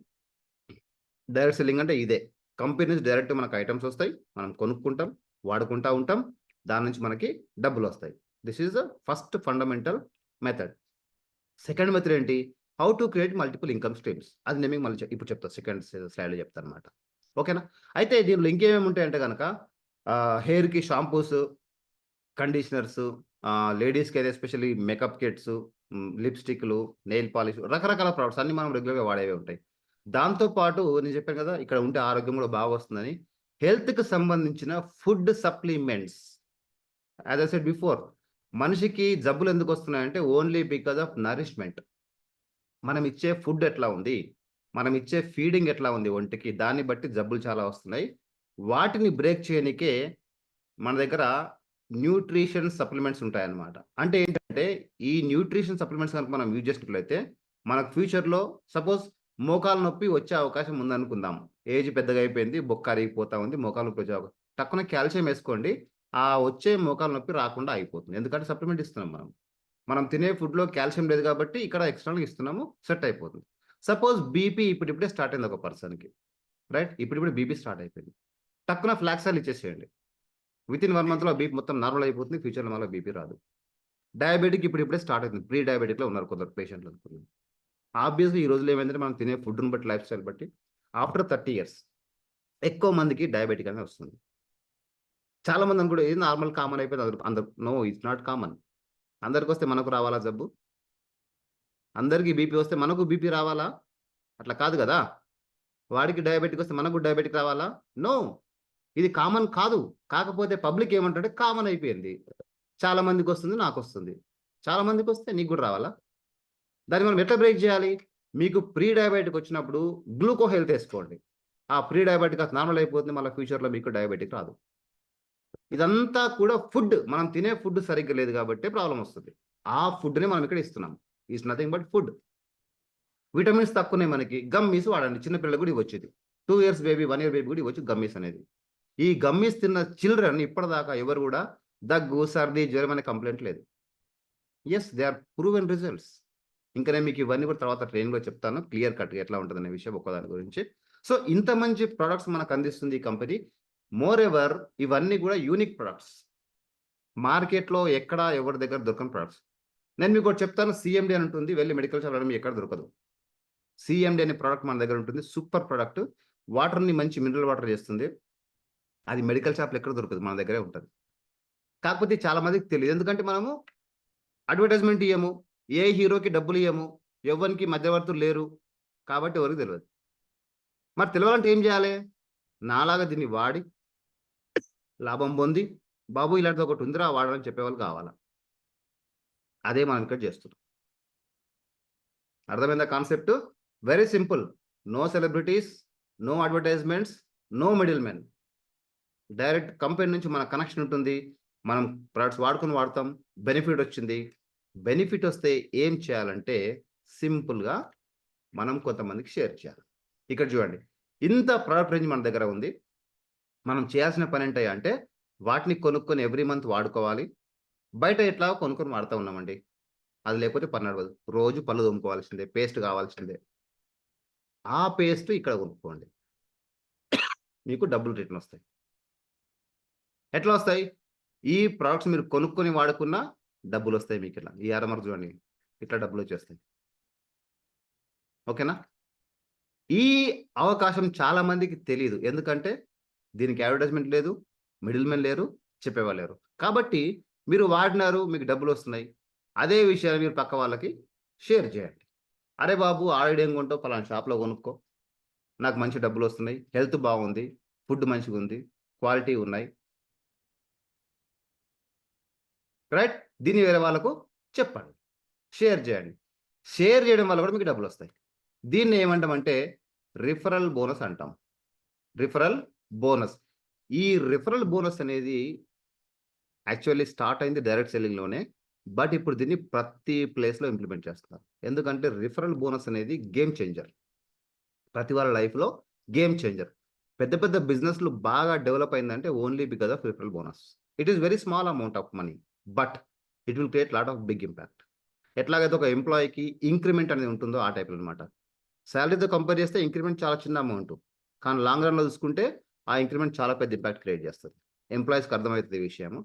డైరెక్ట్ సెల్లింగ్ అంటే ఇదే. కంపెనీ నుంచి డైరెక్ట్ మనకు ఐటెమ్స్ వస్తాయి. మనం కొనుక్కుంటాం, వాడుకుంటా ఉంటాం. దాని నుంచి మనకి డబ్బులొస్తాయి. This is the first fundamental method. Second method ఏంటి? How to create multiple income streams. అది నేను మీకు మళ్ళీ ఇప్పుడు చెప్తా. సెకండ్ స్లైడ్‌లో చెప్తానన్నమాట. ఓకేనా? అయితే దీనిలో ఇంకేమేమి ఉంటాయంటే గనక హెయిర్‌కి షాంపూస్, కండిషనర్స్, లేడీస్‌కి అయితే ఎస్పెషల్లీ మేకప్ కిట్స్, లిప్‌స్టిక్‌లు, నెయిల్ పాలిష్ రకరకాల ప్రొడక్ట్స్ అన్నీ మనం రెగ్యులర్‌గా వాడేవే ఉంటాయి. దాంతో పాటు నేను చెప్పాను కదా! ఇక్కడ ఉంటే ఆరోగ్యం కూడా బాగొస్తుందని. హెల్త్‌కి సంబంధించిన food supplements. As I said before మనిషికి జబ్బులు ఎందుకు వస్తున్నాయంటే ఓన్లీ బికాజ్ ఆఫ్ నరిష్‌మెంట్. మనం ఇచ్చే ఫుడ్ ఎట్లా ఉంది? మనం ఇచ్చే ఫీడింగ్ ఎట్లా ఉంది ఒంటికి? దాన్ని బట్టి జబ్బులు చాలా వస్తున్నాయి. వాటిని బ్రేక్ చేయనికే మన దగ్గర న్యూట్రిషన్ సప్లిమెంట్స్ ఉంటాయన్నమాట. అంటే ఏంటంటే ఈ న్యూట్రిషన్ సప్లిమెంట్స్ కనుక మనం యూజ్ చేసినట్లయితే మనకు ఫ్యూచర్‌లో సపోజ్ మోకాలు నొప్పి వచ్చే అవకాశం ఉందనుకుందాం. ఏజ్ పెద్దగా అయిపోయింది. బొక్క అరిగిపోతా ఉంది. మోకాలు నొప్పి వచ్చే టక్కున కాల్షియం ఏసుకోండి. ఆ వచ్చే మోకాలు నొప్పి రాకుండా అయిపోతుంది. ఎందుకంటే సప్లిమెంట్ ఇస్తున్నాం మనం. మనం తినే ఫుడ్‌లో కాల్షియం లేదు కాబట్టి ఇక్కడ ఎక్స్‌ట్రా‌గా ఇస్తున్నాము. సెట్ అయిపోతుంది. సపోజ్ బీపీ ఇప్పుడిప్పుడే స్టార్ట్ అయింది ఒక పర్సన్‌కి. రైట్. ఇప్పుడిప్పుడే బీపీ స్టార్ట్ అయిపోయింది. టక్కున ఫ్లాక్సాల్ ఇచ్చేసేయండి. వితిన్ 1 మంత్‌లో బీపీ మొత్తం నార్మల్ అయిపోతుంది. ఫ్యూచర్‌లో మళ్ళా బీపీ రాదు. డయాబెటిక్ ఇప్పుడిప్పుడే స్టార్ట్ అవుతుంది. ప్రీ డయాబెటిక్‌లో ఉన్నారు కొందరు పేషెంట్లు అనుకున్నాను. ఆబ్వియస్‌గా ఈ రోజుల్లో ఏమైందంటే మనం తినే ఫుడ్‌ని బట్టి, లైఫ్ స్టైల్ బట్టి ఆఫ్టర్ 30 ఇయర్స్ ఎక్కువ మందికి డయాబెటిక్ అనేది వస్తుంది. చాలా మంది అనుకుంటారు ఇది నార్మల్ కామన్ అయిపోయింది అందరు. No it's not common. అందరికొస్తే మనకు రావాలా జబ్బు? అందరికి బీపీ వస్తే మనకు బీపీ రావాలా? అట్లా కాదు గదా! వాడికి డయాబెటిక్ వస్తే మనకు డయాబెటిక్ రావాలా? నో. ఇది కామన్ కాదు. కాకపోతే పబ్లిక్ ఏమంటారంటే కామన్ అయిపోయింది. చాలా మందికొస్తుంది. నాకొస్తుంది. చాలా మందికొస్తే నీకు గూడా రావాలా? దాన్ని మనం ఎట్లా బ్రేక్ జేయాలి? మీకు ప్రీ డయాబెటిక్ వచ్చినప్పుడు గ్లూకో హెల్త్ ఏసుకోండి. ఆ ప్రీ డయాబెటిక్ అది నార్మల్ అయిపోతుంది. మళ్ళా ఫ్యూచర్‌లో మీకు డయాబెటిక్ రాదు. ఇదంతా కూడా ఫుడ్. మనం తినే ఫుడ్ సరిగ్గా లేదు గాబట్టే ప్రాబ్లమ్ వస్తది. ఆ ఫుడ్‌ని మనం ఇక్కడ ఇస్తున్నాం. Is nothing but food. Vitamins తక్కువున్నాయి మనకి. గమ్మీస్ వాడండి. చిన్న పిల్లలకు గూడా ఇవ్వొచ్చిది. 2 ఇయర్స్ బేబీ, 1 ఇయర్ బేబీ గూడా ఇవ్వచ్చు గమ్మీస్ అనేది. ఈ గమ్మీస్ తిన్న చిల్డ్రన్ ఇప్పటిదాకా ఎవరు గూడా దగ్గు, సర్ది, జ్వరం అనే కంప్లెయింట్ లేదు. Yes. They are proven results. ఇంకా నేను మీకు ఇవన్నీ కూడా తర్వాత ట్రైనింగ్‌లో చెప్తాను. క్లియర్ కట్‌గా ఎట్లా ఉంటదనే విషయం ఒక్కదాని గురించి. సో, ఇంత మంచి ప్రొడక్ట్స్ మనకు అందిస్తుంది ఈ కంపెనీ. మోర్ ఎవర్ ఇవన్నీ గూడా యూనిక్ ప్రొడక్ట్స్. మార్కెట్‌లో ఎక్కడ ఎవరి దగ్గర దొరకని ప్రొడక్ట్స్. నేను మీకోటి చెప్తాను. సీఎండీ అని ఉంటుంది. వెళ్లి మెడికల్ షాప్‌లో మీకు ఎక్కడ దొరకదు. సీఎండీ అనే ప్రొడక్ట్ మన దగ్గర ఉంటుంది. Super product. వాటర్‌ని మంచి మినరల్ వాటర్ చేస్తుంది. అది మెడికల్ షాప్‌లో ఎక్కడ దొరకదు. మన దగ్గరే ఉంటది. కాకపోతే చాలా మందికి తెలీదు. ఎందుకంటే మనము అడ్వర్టైజ్‌మెంట్ ఇయ్యము. ఏ హీరోకి డబ్బులియ్యము. ఎవ్వనికి మధ్యవర్తులు లేరు. కాబట్టి ఎవరికీ తెలవదు. మరి తెలవాలంటే ఏం జేయాలి? నాలాగా దీన్ని వాడి, లాభం పొంది, బాబు ఇలాంటిది ఒకటి ఉందిరా వాడని చెప్పేవాళ్ళు కావాలా. అదే మనం ఇక్కడ జేస్తున్నాం. అర్థమైందా concept? Very simple. No celebrities, no advertisements, no middle men. Direct company నుంచి మన కనెక్షన్ ఉంటుంది. మనం ప్రొడక్ట్స్ వాడతాం. బెనిఫిట్ వచ్చింది. బెనిఫిట్ వస్తే ఏం చేయాలంటే సింపుల్‌గా మనం కొంతమందికి షేర్ చేయాలి. ఇక్కడ చూడండి. ఇంత ప్రొడక్ట్ రేంజ్ మన దగ్గర ఉంది. మనం చేయాల్సిన పనేంటయ్యా అంటే వాటిని కొనుక్కొని ఎవ్రీ మంత్ వాడుకోవాలి. బయట ఎట్లా కొనుక్కొని వాడుతూ ఉన్నామండి. అది లేకపోతే పని నడవదు. రోజు పళ్ళు తోముకోవాల్సిందే, పేస్ట్ కావాల్సిందే. ఆ పేస్ట్ ఇక్కడ కొనుక్కోండి. మీకు డబ్బులు రిటర్న్ వస్తాయి. ఎట్లా వస్తాయి? ఈ ప్రొడక్ట్స్ మీరు కొనుక్కొని వాడుకున్న డబ్బులొస్తాయి మీకిలా. ఈ యారో చూడండి. ఇట్లా డబ్బులొచ్చేస్తాయి. ఓకేనా? ఈ అవకాశం చాలా మందికి తెలీదు. ఎందుకంటే దీనికి అడ్వర్టైజ్‌మెంట్ లేదు, మిడిల్ మెన్ లేరు, చెప్పేవాళ్ళు లేరు. కాబట్టి మీరు వాడినారు, మీకు డబ్బులొస్తున్నాయి. అదే విషయాన్ని మీరు పక్క వాళ్ళకి షేర్ చేయండి. అరే బాబు! ఆల్రెడీ ఏం కొంటావు పలానా షాప్‌లో కొనుక్కో. నాకు మంచి డబ్బులొస్తున్నాయి. హెల్త్ బాగుంది. ఫుడ్ మంచిగుంది. క్వాలిటీ ఉన్నాయి. రైట్? దీన్ని వేరే వాళ్ళకు చెప్పండి. షేర్ చేయండి. షేర్ చేయడం వల్ల కూడా మీకు డబ్బులొస్తాయి. దీన్ని ఏమంటామంటే రిఫరల్ బోనస్ అంటాం. Referral bonus. ఈ రిఫరల్ బోనస్ అనేది యాక్చువల్లీ స్టార్ట్ అయింది డైరెక్ట్ సెల్లింగ్‌లోనే. బట్ ఇప్పుడు దీన్ని ప్రతి ప్లేస్‌లో ఇంప్లిమెంట్ చేస్తున్నారు. ఎందుకంటే రిఫరల్ బోనస్ అనేది గేమ్ చేంజర్. ప్రతి వాళ్ళ లైఫ్‌లో గేమ్ చేంజర్. పెద్ద పెద్ద బిజినెస్‌లు బాగా డెవలప్ అయిందంటే only because of referral bonus. It is very small amount of money. But it will create lot of big impact. ఎట్లాగైతే ఒక ఎంప్లాయీకి ఇంక్రిమెంట్ అనేది ఉంటుందో ఆ టైప్‌లో అన్నమాట. సాలరీతో కంపేర్ చేస్తే ఇంక్రిమెంట్ చాలా చిన్న అమౌంట్. కానీ లాంగ్ రన్‌లో చూసుకుంటే ఆ ఇంక్రిమెంట్ చాలా పెద్ద ఇంపాక్ట్ క్రియేట్ చేస్తది. ఎంప్లాయీస్‌కి అర్థమవుతది ఈ విషయము.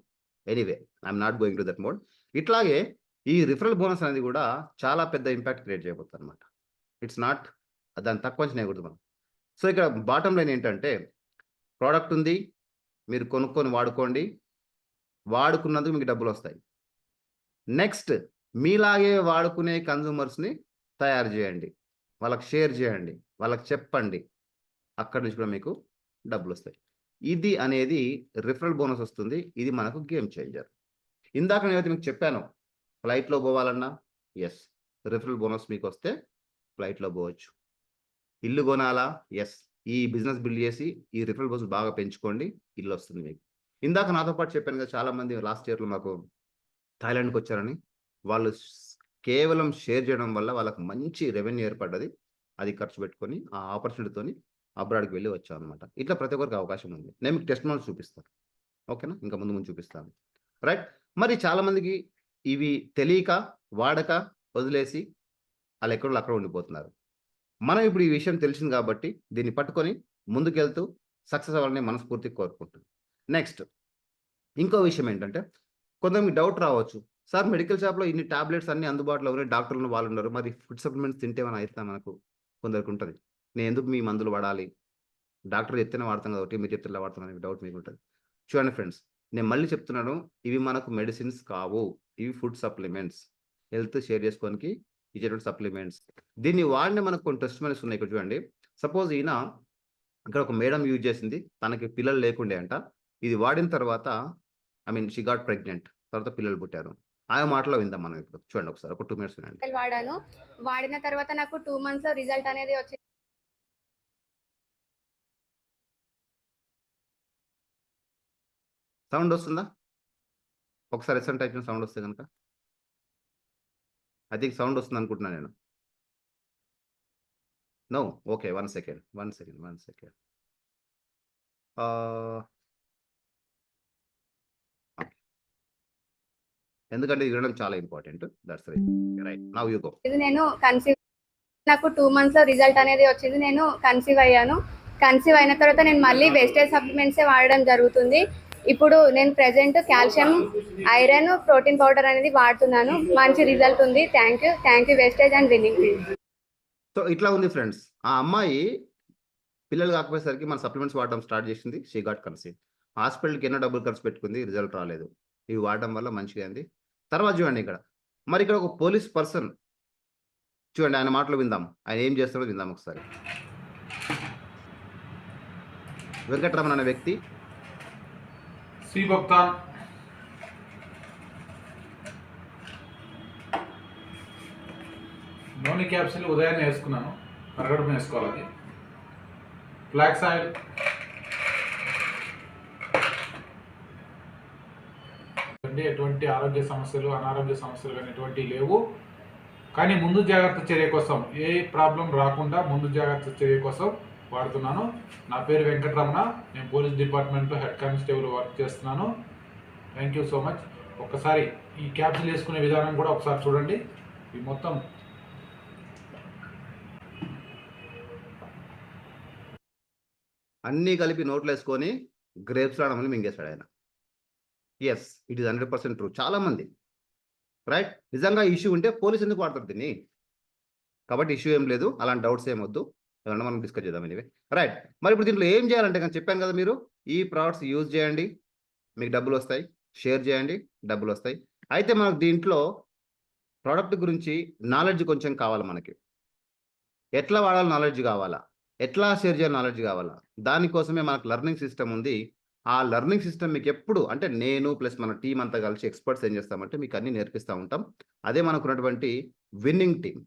Anyway I'm not going to that mode. ఇట్లాగే ఈ రిఫరల్ బోనస్ అనేది కూడా చాలా పెద్ద ఇంపాక్ట్ క్రియేట్ చేయబోతుందన్నమాట. ఇట్స్ నాట్ దాన్ని తక్కువ అంచనా వేయకూడదు మనం. సో, ఇక్కడ బాటమ్ లైన్ ఏంటంటే ప్రొడక్ట్ ఉంది. మీరు కొనుక్కొని వాడుకోండి. వాడుకున్నందుకు మీకు డబ్బులొస్తాయి. నెక్స్ట్ మీలాగే వాడుకునే కన్స్యూమర్స్‌ని తయారు చేయండి. వాళ్ళకి షేర్ చేయండి. వాళ్ళకి చెప్పండి. అక్కడి నుంచి కూడా మీకు డబ్బులొస్తాయి. ఇది అనేది రిఫరల్ బోనస్ వస్తుంది. ఇది మనకు గేమ్ చేంజర్. ఇందాక నేనైతే మీకు చెప్పాను. ఫ్లైట్‌లో పోవాలన్నా యెస్. రిఫరల్ బోనస్ మీకొస్తే ఫ్లైట్‌లో పోవచ్చు. ఇల్లు కొనాలా? యెస్. ఈ బిజినెస్ బిల్డ్ చేసి ఈ రిఫరల్ బోనస్ బాగా పెంచుకోండి. ఇల్లొస్తుంది మీకు. ఇందాక నాతో పాటు చెప్పాను కదా! చాలామంది లాస్ట్ ఇయర్‌లో మాకు థాయిలాండ్‌కొచ్చారని. వాళ్ళు కేవలం షేర్ చేయడం వల్ల వాళ్ళకి మంచి రెవెన్యూ ఏర్పడ్డది. అది ఖర్చు పెట్టుకొని ఆ ఆపర్చునిటీతోని అబ్రాడ్‌కి వెళ్లి వచ్చామన్నమాట. ఇట్లా ప్రతి ఒక్కరికి అవకాశం ఉంది. నేను మీకు టెస్టిమోనియల్స్ చూపిస్తాను. ఓకేనా? ఇంకా ముందు ముందు చూపిస్తాను. రైట్? మరి చాలామందికి ఇవి తెలియక, వాడక, వదిలేసి ఆళ్ళెక్కడోళ్ళు అక్కడ ఉండిపోతున్నారు. మనం ఇప్పుడు ఈ విషయం తెలిసింది కాబట్టి దీన్ని పట్టుకొని ముందుకెళ్తూ సక్సెస్ అవ్వాలని మనస్ఫూర్తిగా కోరుకుంటున్నాను. నెక్స్ట్ ఇంకో విషయం ఏంటంటే కొంతమందికి డౌట్ రావచ్చు. సార్ మెడికల్ షాప్‌లో ఇన్ని టాబ్లెట్స్ అన్నీ అందుబాటులో ఉన్నాయి. డాక్టర్లు వాళ్ళున్నారు. మరి ఫుడ్ సప్లిమెంట్స్ తింటే ఏమైనా అయితదా మనకు? కొందరికుంటది. నేనెందుకు మీ మందులు వాడాలి? డాక్టర్ చెప్తేనే వాడతాం కాబట్టి మీరు చెప్తే ఇలా వాడతాను అనే డౌట్ మీకుంటది. చూడండి ఫ్రెండ్స్, నేను మళ్ళీ చెప్తున్నాను. ఇవి మనకు మెడిసిన్స్ కావు. ఇవి ఫుడ్ సప్లిమెంట్స్. హెల్త్ షేర్ చేసుకోనికి ఇచ్చేటువంటి సప్లిమెంట్స్. దీన్ని వాడిన మనకు కొన్ని టెస్టిమోనియల్స్ ఉన్నాయి. ఇక్కడ చూడండి. సపోజ్ ఈయన ఇక్కడ ఒక మేడమ్ యూజ్ చేసింది. తనకి పిల్లలు లేకుండే అంట. ఇది వాడిన తర్వాత షీ గాట్ ప్రెగ్నెంట్. తర్వాత పిల్లలు పుట్టారు. ఆమె మాటలో విందాం మనం ఇప్పుడు. చూడండి ఒకసారి. ఒక 2 మినిట్స్ వినండి. వాడాను. వాడిన తర్వాత నాకు 2 మంత్స్‌లో రిజల్ట్ అనేది వచ్చింది. సౌండ్ వస్తుందా? ఒకసారి ఎస్ఎన్ టైప్ సౌండ్ వస్తే గనుక. ఐ థింక్ సౌండ్ వస్తుంది అనుకుంటున్నాను నేను. No. Okay. 1 second. 1 second. 1 second. ఎందుకంటే ఇది వినడం చాలా important. That's right. Now you go. నేను నాకు 2 మంత్స్‌లో రిజల్ట్ అనేది వచ్చింది. నేను కన్సీవ్ అయ్యాను. కన్సీవ్ అయిన తర్వాత నేను మళ్ళీ వెస్టేజ్ సప్లిమెంట్సే వాడడం జరుగుతుంది. ఇప్పుడు నేను present calcium, iron, protein powder అనేది వాడుతున్నాను. మంచి రిజల్ట్ ఉంది. Thank you Vestige and winning team. So ఇట్లా ఉంది ఫ్రెండ్స్. ఆ అమ్మాయి పిల్లలు కాకపోయేసరికి మన సప్లిమెంట్స్ వాడడం స్టార్ట్ చేసింది. She got conceive. హాస్పిటల్‌కి ఎన్నో డబ్బులు ఖర్చు పెట్టుకుంది. రిజల్ట్ రాలేదు. ఇవి వాడడం వల్ల మంచిగా అయింది. తర్వాత చూడండి ఇక్కడ. మరి ఇక్కడ ఒక పోలీస్ పర్సన్ చూడండి ఆయన మాటలు విందాం. ఆయన ఏం చేస్తాడో విందాం ఒకసారి. వెంకటరమణ అనే వ్యక్తి సి భక్తాన్ నూనె క్యాప్సిల్ ఉదయాన్నే వేసుకున్నాను. మరగడుపున వేసుకోవాలి. ఫ్లాక్స్ ఆయిల్ అంటే ఎటువంటి ఆరోగ్య సమస్యలు, అనారోగ్య సమస్యలు కానీ ఎటువంటి లేవు. కానీ ముందు జాగ్రత్త చర్య కోసం ఏ ప్రాబ్లం రాకుండా ముందు జాగ్రత్త చర్య కోసం వాడుతున్నాను. నా పేరు వెంకటరమణ. నేను పోలీస్ డిపార్ట్మెంట్లో హెడ్ కానిస్టేబుల్ వర్క్ చేస్తున్నాను. Thank you so much. ఒక్కసారి ఈ క్యాప్సిల్ వేసుకునే విధానం కూడా ఒకసారి చూడండి. ఈ మొత్తం అన్నీ కలిపి నోట్లో వేసుకొని గ్రేప్స్ రావడం మింగేశాడు ఆయన. Yes, it is 100% true. చాలా మంది రైట్, నిజంగా ఇష్యూ ఉంటే పోలీస్ ఎందుకు వాడతారు దీన్ని? కాబట్టి ఇష్యూ ఏం లేదు, అలాంటి డౌట్స్ ఏమొద్దు, ఏమన్నా మనం డిస్కస్ చేద్దాం. ఎనివే రైట్, మరి ఇప్పుడు దీంట్లో ఏం చేయాలంటే నేను చెప్పాను కదా, మీరు ఈ ప్రోడక్ట్స్ యూజ్ చేయండి, మీకు డబ్బులు వస్తాయి. షేర్ చేయండి, డబ్బులు వస్తాయి. అయితే మనకు దీంట్లో ప్రోడక్ట్ గురించి నాలెడ్జ్ కొంచెం కావాలి. మనకి ఎట్లా వాడాలి నాలెడ్జ్ కావాలా, ఎట్లా షేర్ చేయాలి నాలెడ్జ్ కావాలా, దానికోసమే మనకు లెర్నింగ్ సిస్టమ్ ఉంది. ఆ లెర్నింగ్ సిస్టమ్ మీకు ఎప్పుడు అంటే నేను ప్లస్ మన టీం అంతా కలిసి ఎక్స్పర్ట్స్ ఏం చేస్తామంటే మీకు అన్ని నేర్పిస్తూ ఉంటాం. అదే మనకున్నటువంటి winning team.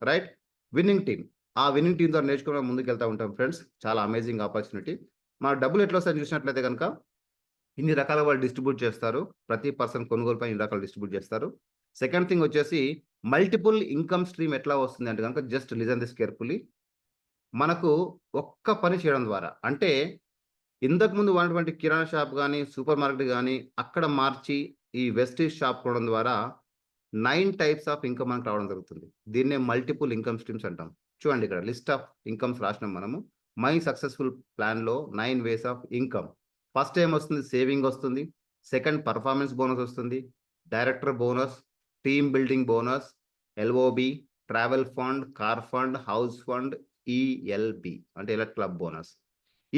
Right, winning team. ఆ విన్నింగ్ టీం ద్వారా నేర్చుకోవడం ముందుకు వెళ్తూ ఉంటాం ఫ్రెండ్స్. చాలా అమేజింగ్ ఆపర్చునిటీ. మన డబ్బులు ఎట్లా వస్తాయని చూసినట్లయితే కనుక ఇన్ని రకాల వాళ్ళు డిస్ట్రిబ్యూట్ చేస్తారు. ప్రతి పర్సన్ కొనుగోలుపై ఇన్ని రకాలు డిస్ట్రిబ్యూట్ చేస్తారు. సెకండ్ థింగ్ వచ్చేసి మల్టిపుల్ ఇన్కమ్ స్ట్రీమ్ ఎట్లా వస్తుంది అంటే కనుక జస్ట్ లిజన్ దిస్ కేర్ఫుల్లీ. మనకు ఒక్క పని చేయడం ద్వారా, అంటే ఇంతకుముందు ఉన్నటువంటి కిరాణా షాప్ కానీ సూపర్ మార్కెట్ కానీ అక్కడ మార్చి ఈ వెస్టీజ్ షాప్ కొనడం ద్వారా 9 టైప్స్ ఆఫ్ ఇన్కమ్ మనకు రావడం జరుగుతుంది. దీన్నే మల్టిపుల్ ఇన్కమ్ స్ట్రీమ్స్ అంటాం. చూడండి, ఇక్కడ లిస్ట్ ఆఫ్ ఇన్కమ్స్ రాసినాం మనము. మై సక్సెస్ఫుల్ ప్లాన్లో 9 వేస్ ఆఫ్ ఇన్కమ్. ఫస్ట్ ఏం వస్తుంది? సేవింగ్ వస్తుంది. సెకండ్ పర్ఫార్మెన్స్ బోనస్ వస్తుంది, director bonus, team building bonus, LOB, travel fund, car fund, house fund, ELB అంటే ఎలక్ట్ క్లబ్ బోనస్.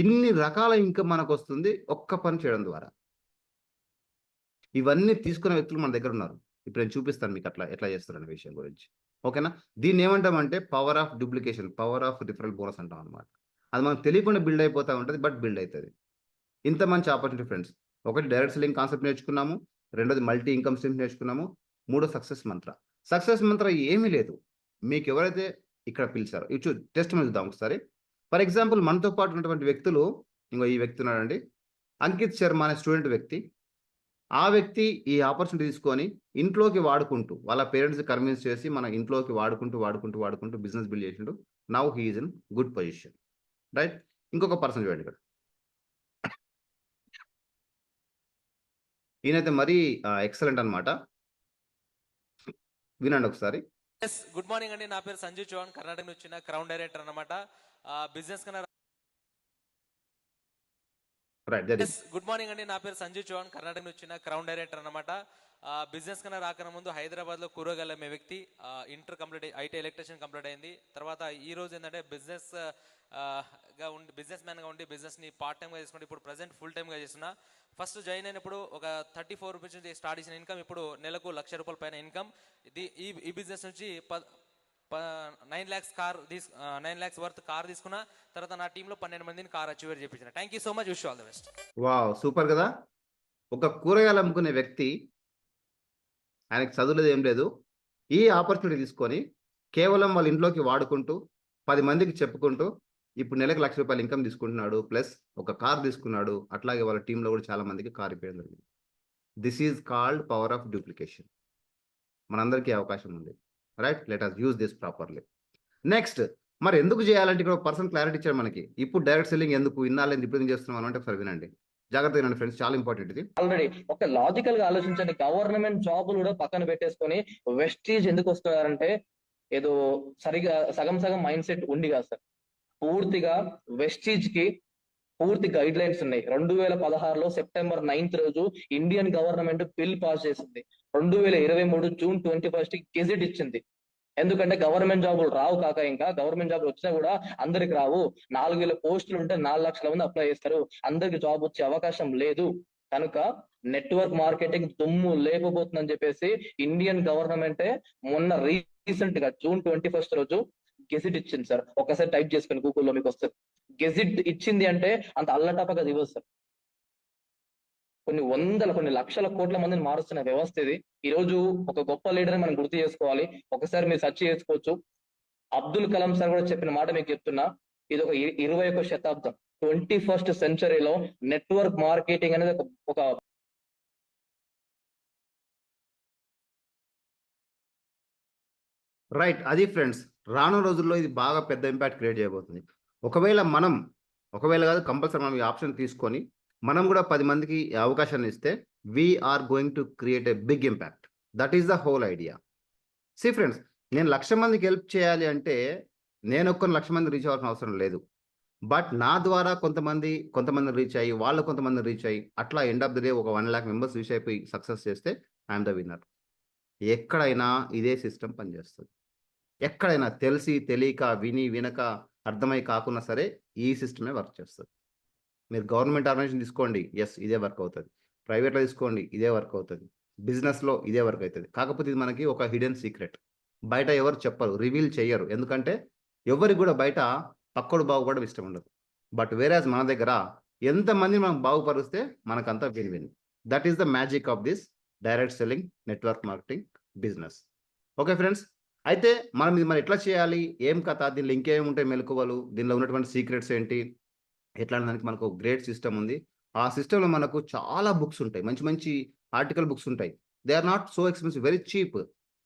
ఇన్ని రకాల ఇన్కమ్ మనకు వస్తుంది ఒక్క పని చేయడం ద్వారా. ఇవన్నీ తీసుకునే వ్యక్తులు మన దగ్గర ఉన్నారు. ఇప్పుడు నేను చూపిస్తాను మీకు అట్లా ఎట్లా చేస్తారనే విషయం గురించి. ఓకేనా? దీన్ని ఏమంటామంటే power of duplication, power of referral bonus అంటాం అనమాట. అది మనకు తెలియకుండా బిల్డ్ అయిపోతూ ఉంటుంది, బట్ బిల్డ్ అవుతుంది. ఇంత మంచి ఆపర్చునిటీ ఫ్రెండ్స్. ఒకటి డైరెక్ట్ సెల్లింగ్ కాన్సెప్ట్ నేర్చుకున్నాము, రెండోది మల్టీ ఇన్కమ్ స్ట్రీమ్స్ నేర్చుకున్నాము, మూడో సక్సెస్ మంత్ర. సక్సెస్ మంత్ర ఏమీ లేదు, మీకు ఎవరైతే ఇక్కడ పిలిచారో ఇటు టెస్ట్ చూద్దాం ఒకసారి. ఫర్ ఎగ్జాంపుల్ మనతో పాటు ఉన్నటువంటి వ్యక్తులు, ఇంకో ఈ వ్యక్తి ఉన్నాడండి, అంకిత్ శర్మ అనే స్టూడెంట్ వ్యక్తి. ఆ వ్యక్తి ఈ ఆపర్చునిటీ తీసుకొని ఇంట్లోకి వాడుకుంటూ వాళ్ళ పేరెంట్స్ కన్విన్స్ చేసి మన ఇంట్లోకి వాడుకుంటూ బిజినెస్ బిల్డ్ చేసిండు. Now he is in good position. Right, ఇంకొక పర్సన్ చూడండి ఇక్కడ. ఈయనైతే మరీ ఎక్సలెంట్ అనమాట. వినండి ఒకసారి. గుడ్ మార్నింగ్ అండి, నా పేరు సంజీవ్ చౌహాన్, కర్ణాటక నుంచి వచ్చిన క్రౌన్ డైరెక్టర్ అనమాట. బిజినెస్ కన్నా గుడ్ మార్నింగ్ అండి, నా పేరు సంజీవ్ చౌహాన్, కర్ణాటక నుంచి వచ్చిన క్రౌన్ డైరెక్టర్ అనమాట. బిజినెస్ కన్నా రాకన ముందు హైదరాబాద్లో కూరగాయల మే వ్యక్తి. Inter complete, IT electrician complete అయింది. తర్వాత ఈ రోజు ఏంటంటే బిజినెస్ మ్యాన్గా ఉండి బిజినెస్ని పార్ట్ టైమ్గా చేసుకుంటే ఇప్పుడు ప్రజెంట్ ఫుల్ టైమ్గా చేస్తున్నా. ఫస్ట్ జాయిన్ అయినప్పుడు ఒక 34 రూపీస్ నుంచి స్టార్ట్ చేసిన ఇన్కమ్ ఇప్పుడు నెలకు ₹1,00,000 పైన ఇన్కమ్. ఈ బిజినెస్ నుంచి 9 lakhs వర్త్ కార్ తీసుకున్నా. తర్వాత నా టీంలో 12 మందిని కార్ అచీవ్ చేయించిన. Thank you so much, wish all the best. Wow, super కదా. ఒక కూరగాయలు అమ్ముకునే వ్యక్తి, ఆయనకు చదువులేదు ఏం లేదు, ఈ ఆపర్చునిటీ తీసుకొని కేవలం వాళ్ళ ఇంట్లోకి వాడుకుంటూ 10 మందికి చెప్పుకుంటూ ఇప్పుడు నెలకు ₹1,00,000 ఇన్కమ్ తీసుకుంటున్నాడు, ప్లస్ ఒక కార్ తీసుకున్నాడు. అట్లాగే వాళ్ళ టీంలో కూడా చాలా మందికి కార్ ఇవ్వడం జరిగింది. This is called power of duplication. మనందరికీ అవకాశం ఉంది. Right, let us use this properly. Next, మరి ఎందుకు చేయాలంటే ఇక్కడ ఒక పర్సన్ క్లారిటీ ఇచ్చారు మనకి. ఇప్పుడు డైరెక్ట్ సెల్లింగ్ ఎందుకు, ఇన్నాళ్ళు ఇప్పుడు ఎందుకు చేస్తున్నాం అంటే ఒకసారి వినండి, జాగ్రత్తగా వినండి ఫ్రెండ్స్, చాలా ఇంపార్టెంట్ ఇది. ఆల్రెడీ ఒక లాజికల్ గా ఆలోచించండి. గవర్నమెంట్ జాబులు కూడా పక్కన పెట్టేసుకొని వెస్టీజ్ ఎందుకు వస్తున్నారంటే ఏదో సరిగా సగం మైండ్ సెట్ ఉంది కదా సార్. పూర్తిగా వెస్టీజ్ కి పూర్తి గైడ్ లైన్స్ ఉన్నాయి. 2016లో సెప్టెంబర్ 9th రోజు ఇండియన్ గవర్నమెంట్ బిల్ పాస్ చేసింది. 2023 జూన్ 21 గెజెట్ ఇచ్చింది. ఎందుకంటే గవర్నమెంట్ జాబులు రావు కాక, ఇంకా గవర్నమెంట్ జాబులు వచ్చినా కూడా అందరికి రావు. 4,000 పోస్టులు ఉంటే 4 లక్షల మంది అప్లై చేస్తారు, అందరికి జాబ్ వచ్చే అవకాశం లేదు. కనుక నెట్వర్క్ మార్కెటింగ్ దుమ్ము లేకపోతుందని చెప్పేసి ఇండియన్ గవర్నమెంటే మొన్న రీసెంట్ గా జూన్ 21 రోజు గెజిట్ ఇచ్చింది సార్. ఒకసారి టైప్ చేసుకుని గూగుల్లో మీకు వస్తుంది. గెజిట్ ఇచ్చింది అంటే అంత అల్లటపగా ఇవ్వదు సార్. కొన్ని లక్షల కోట్ల మందిని మారుస్తున్న వ్యవస్థ ఇది. ఈ రోజు ఒక గొప్ప లీడర్ మనం గుర్తు చేసుకోవాలి. ఒకసారి మీరు సెర్చ్ చేసుకోవచ్చు. అబ్దుల్ కలాం సార్ కూడా చెప్పిన మాట మీకు చెప్తున్నా. ఇది ఒక 21వ శతాబ్దం, 21st సెంచరీలో నెట్వర్క్ మార్కెటింగ్ అనేది ఒక రైట్, అది ఫ్రెండ్స్, రాను రోజుల్లో ఇది బాగా పెద్ద ఇంపాక్ట్ క్రియేట్ చేయబోతుంది. ఒకవేళ కాదు కంపల్సరీ మనం ఈ ఆప్షన్ తీసుకొని మనం కూడా 10 మందికి ఈ అవకాశాన్ని ఇస్తే we're going to create a big impact. That is the whole idea. See friends, నేను 1,00,000 మందికి హెల్ప్ చేయాలి అంటే నేను ఒక్కరిని 1,00,000 మంది రీచ్ అవ్వాల్సిన అవసరం లేదు. బట్ నా ద్వారా కొంతమంది రీచ్ అయ్యి, వాళ్ళు కొంతమంది రీచ్ అయ్యి, అట్లా ఎండ్ ఆఫ్ ది డే ఒక 1,00,000 మెంబర్స్ రీచ్ అయిపోయి సక్సెస్ చేస్తే ఐఎమ్ ద విన్నర్. ఎక్కడైనా ఇదే సిస్టమ్ పనిచేస్తుంది. ఎక్కడైనా తెలిసి తెలియక, వినక, అర్థమై కాకున్నా సరే ఈ సిస్టమే వర్క్ చేస్తుంది. మీరు గవర్నమెంట్ ఆర్గనైజేషన్ తీసుకోండి, ఎస్ ఇదే వర్క్ అవుతుంది. ప్రైవేట్లో తీసుకోండి, ఇదే వర్క్ అవుతుంది. బిజినెస్లో ఇదే వర్క్ అవుతుంది. కాకపోతే ఇది మనకి ఒక హిడెన్ సీక్రెట్. బయట ఎవరు చెప్పరు, రివీల్ చేయరు. ఎందుకంటే ఎవరికి కూడా బయట పక్కడు బాగుపడడం ఇష్టం ఉండదు. బట్ వేరేజ్ మన దగ్గర ఎంతమందిని మనం బాగుపరిస్తే మనకంతా win. That is the magic of this direct selling network marketing business. Okay friends, అయితే మనం ఇది మరి ఎట్లా చేయాలి, ఏం కథ, దీనిలో ఇంకేమి ఉంటాయి మెలకువలు, దీనిలో ఉన్నటువంటి సీక్రెట్స్ ఏంటి, ఎట్లా దానికి మనకు ఒక గ్రేట్ సిస్టమ్ ఉంది. ఆ సిస్టంలో మనకు చాలా బుక్స్ ఉంటాయి, మంచి మంచి ఆర్టికల్ బుక్స్ ఉంటాయి. They are not so expensive, very cheap.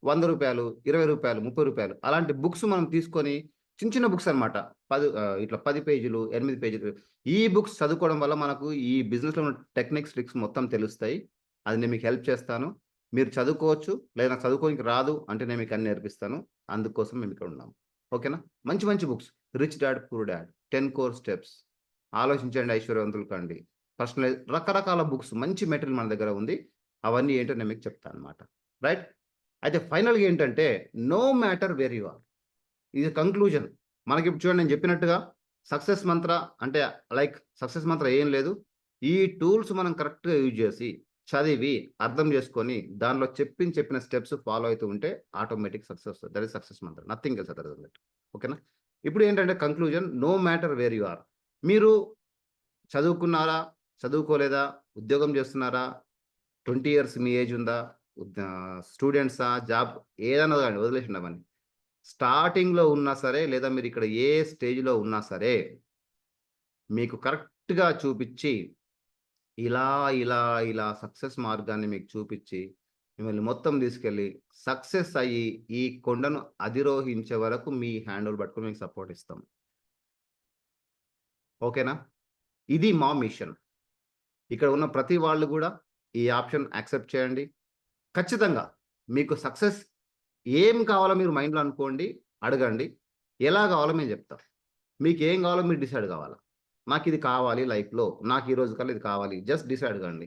100 రూపాయలు, 20 రూపాయలు, 30 రూపాయలు అలాంటి బుక్స్ మనం తీసుకొని, చిన్న బుక్స్ అనమాట, 10 పేజీలు, 8 పేజీలు. ఈ బుక్స్ చదువుకోవడం వల్ల మనకు ఈ బిజినెస్లో ఉన్న టెక్నిక్స్, ట్రిక్స్ మొత్తం తెలుస్తాయి. అది నేను మీకు హెల్ప్ చేస్తాను. మీరు చదువుకోవచ్చు, లేదా నాకు చదువుకోనికి రాదు అంటే నేను మీకు అన్ని నేర్పిస్తాను. అందుకోసం మేము ఇక్కడ ఉన్నాము. ఓకేనా? మంచి books, rich dad poor dad, 10 core steps, ఆలోచించండి ఐశ్వర్యవంతులు కండి, పర్సనలైజ్, రకరకాల బుక్స్, మంచి మెటీరియల్ మన దగ్గర ఉంది. అవన్నీ ఏంటో నేను మీకు చెప్తాను అనమాట. రైట్? అయితే ఫైనల్గా ఏంటంటే, no matter where you are, ఇది కంక్లూజన్. మనకి ఇప్పుడు చూడండి, నేను చెప్పినట్టుగా సక్సెస్ మంత్ర అంటే సక్సెస్ మంత్ర ఏం లేదు. ఈ టూల్స్ మనం కరెక్ట్గా యూజ్ చేసి, చదివి, అర్థం చేసుకొని, దానిలో చెప్పిన స్టెప్స్ ఫాలో అవుతూ ఉంటే automatic success. That is success mantra, nothing else other than that. ఓకేనా? ఇప్పుడు ఏంటంటే conclusion, no matter where you are. మీరు చదువుకున్నారా, చదువుకోలేదా, ఉద్యోగం చేస్తున్నారా, 20 years మీ ఏజ్ ఉందా, స్టూడెంట్సా, జాబ్ ఏదైనా కానీ వదిలేసిండి అవన్నీ. స్టార్టింగ్లో ఉన్నా సరే, లేదా మీరు ఇక్కడ ఏ స్టేజ్లో ఉన్నా సరే, మీకు కరెక్ట్గా చూపించి, ఇలా సక్సెస్ మార్గాన్ని మీకు చూపించి, మిమ్మల్ని మొత్తం తీసుకెళ్ళి సక్సెస్ అయ్యి ఈ కొండను అధిరోహించే వరకు మీ హ్యాండ్లు పట్టుకుని మీకు సపోర్ట్ ఇస్తాం. ఓకేనా? ఇది మా మిషన్. ఇక్కడ ఉన్న ప్రతి వాళ్ళు కూడా ఈ ఆప్షన్ యాక్సెప్ట్ చేయండి. ఖచ్చితంగా మీకు సక్సెస్ ఏం కావాలో మీరు మైండ్లో అనుకోండి, అడగండి. ఎలా కావాలో మేము చెప్తాం. మీకు ఏం కావాలో మీరు డిసైడ్ కావాలా. నాకు ఇది కావాలి లైఫ్లో, నాకు ఈ రోజు కల్లా ఇది కావాలి, జస్ట్ డిసైడ్ కాండి.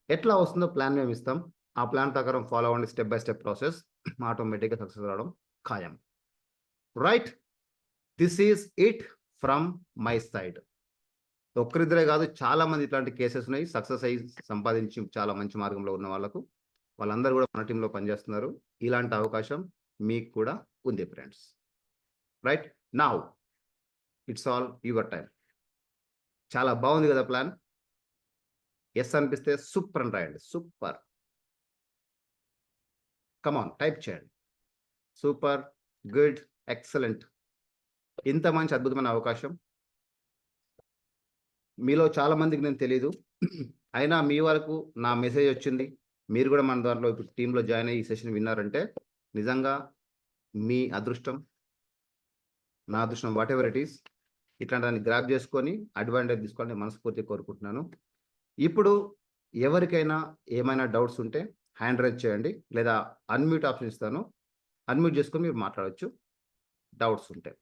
ఎట్లా వస్తుందో ప్లాన్ మేము ఇస్తాం. ఆ ప్లాన్ ప్రకారం ఫాలో అవ్వండి, స్టెప్ బై స్టెప్ ప్రాసెస్. ఆటోమేటిక్గా సక్సెస్ రావడం ఖాయం. Right? This is it from my side. ఒక్కరిద్దరే కాదు, చాలా మంది ఇట్లాంటి కేసెస్ ఉన్నాయి. సక్సెస్ అయ్యి సంపాదించి చాలా మంచి మార్గంలో ఉన్న వాళ్ళందరూ కూడా మన టీంలో పనిచేస్తున్నారు. ఇలాంటి అవకాశం మీకు కూడా ఉంది friends. Right? Now it's all your time. చాలా బాగుంది కదా ప్లాన్? ఎస్ అనిపిస్తే సూపర్ అని రాయండి. సూపర్, కమాన్ టైప్ చేయండి. Super, good, excellent. ఇంత మంచి అద్భుతమైన అవకాశం మీలో చాలా మందికి నేను తెలీదు, అయినా మీ వరకు నా మెసేజ్ వచ్చింది. మీరు కూడా మన దాంట్లో ఇప్పుడు టీంలో జాయిన్ అయ్యి ఈ సెషన్ విన్నారంటే నిజంగా మీ అదృష్టం, నా అదృష్టం, వాట్ ఎవర్ ఇట్ ఈస్. ఇట్లాంటి దాన్ని గ్రాప్ చేసుకొని అడ్వాంటేజ్ తీసుకోవాలని మనస్ఫూర్తిగా కోరుకుంటున్నాను. ఇప్పుడు ఎవరికైనా ఏమైనా డౌట్స్ ఉంటే హ్యాండ్ రైజ్ చేయండి, లేదా అన్మ్యూట్ ఆప్షన్ ఇస్తాను, అన్మ్యూట్ చేసుకొని మీరు మాట్లాడవచ్చు డౌట్స్ ఉంటే.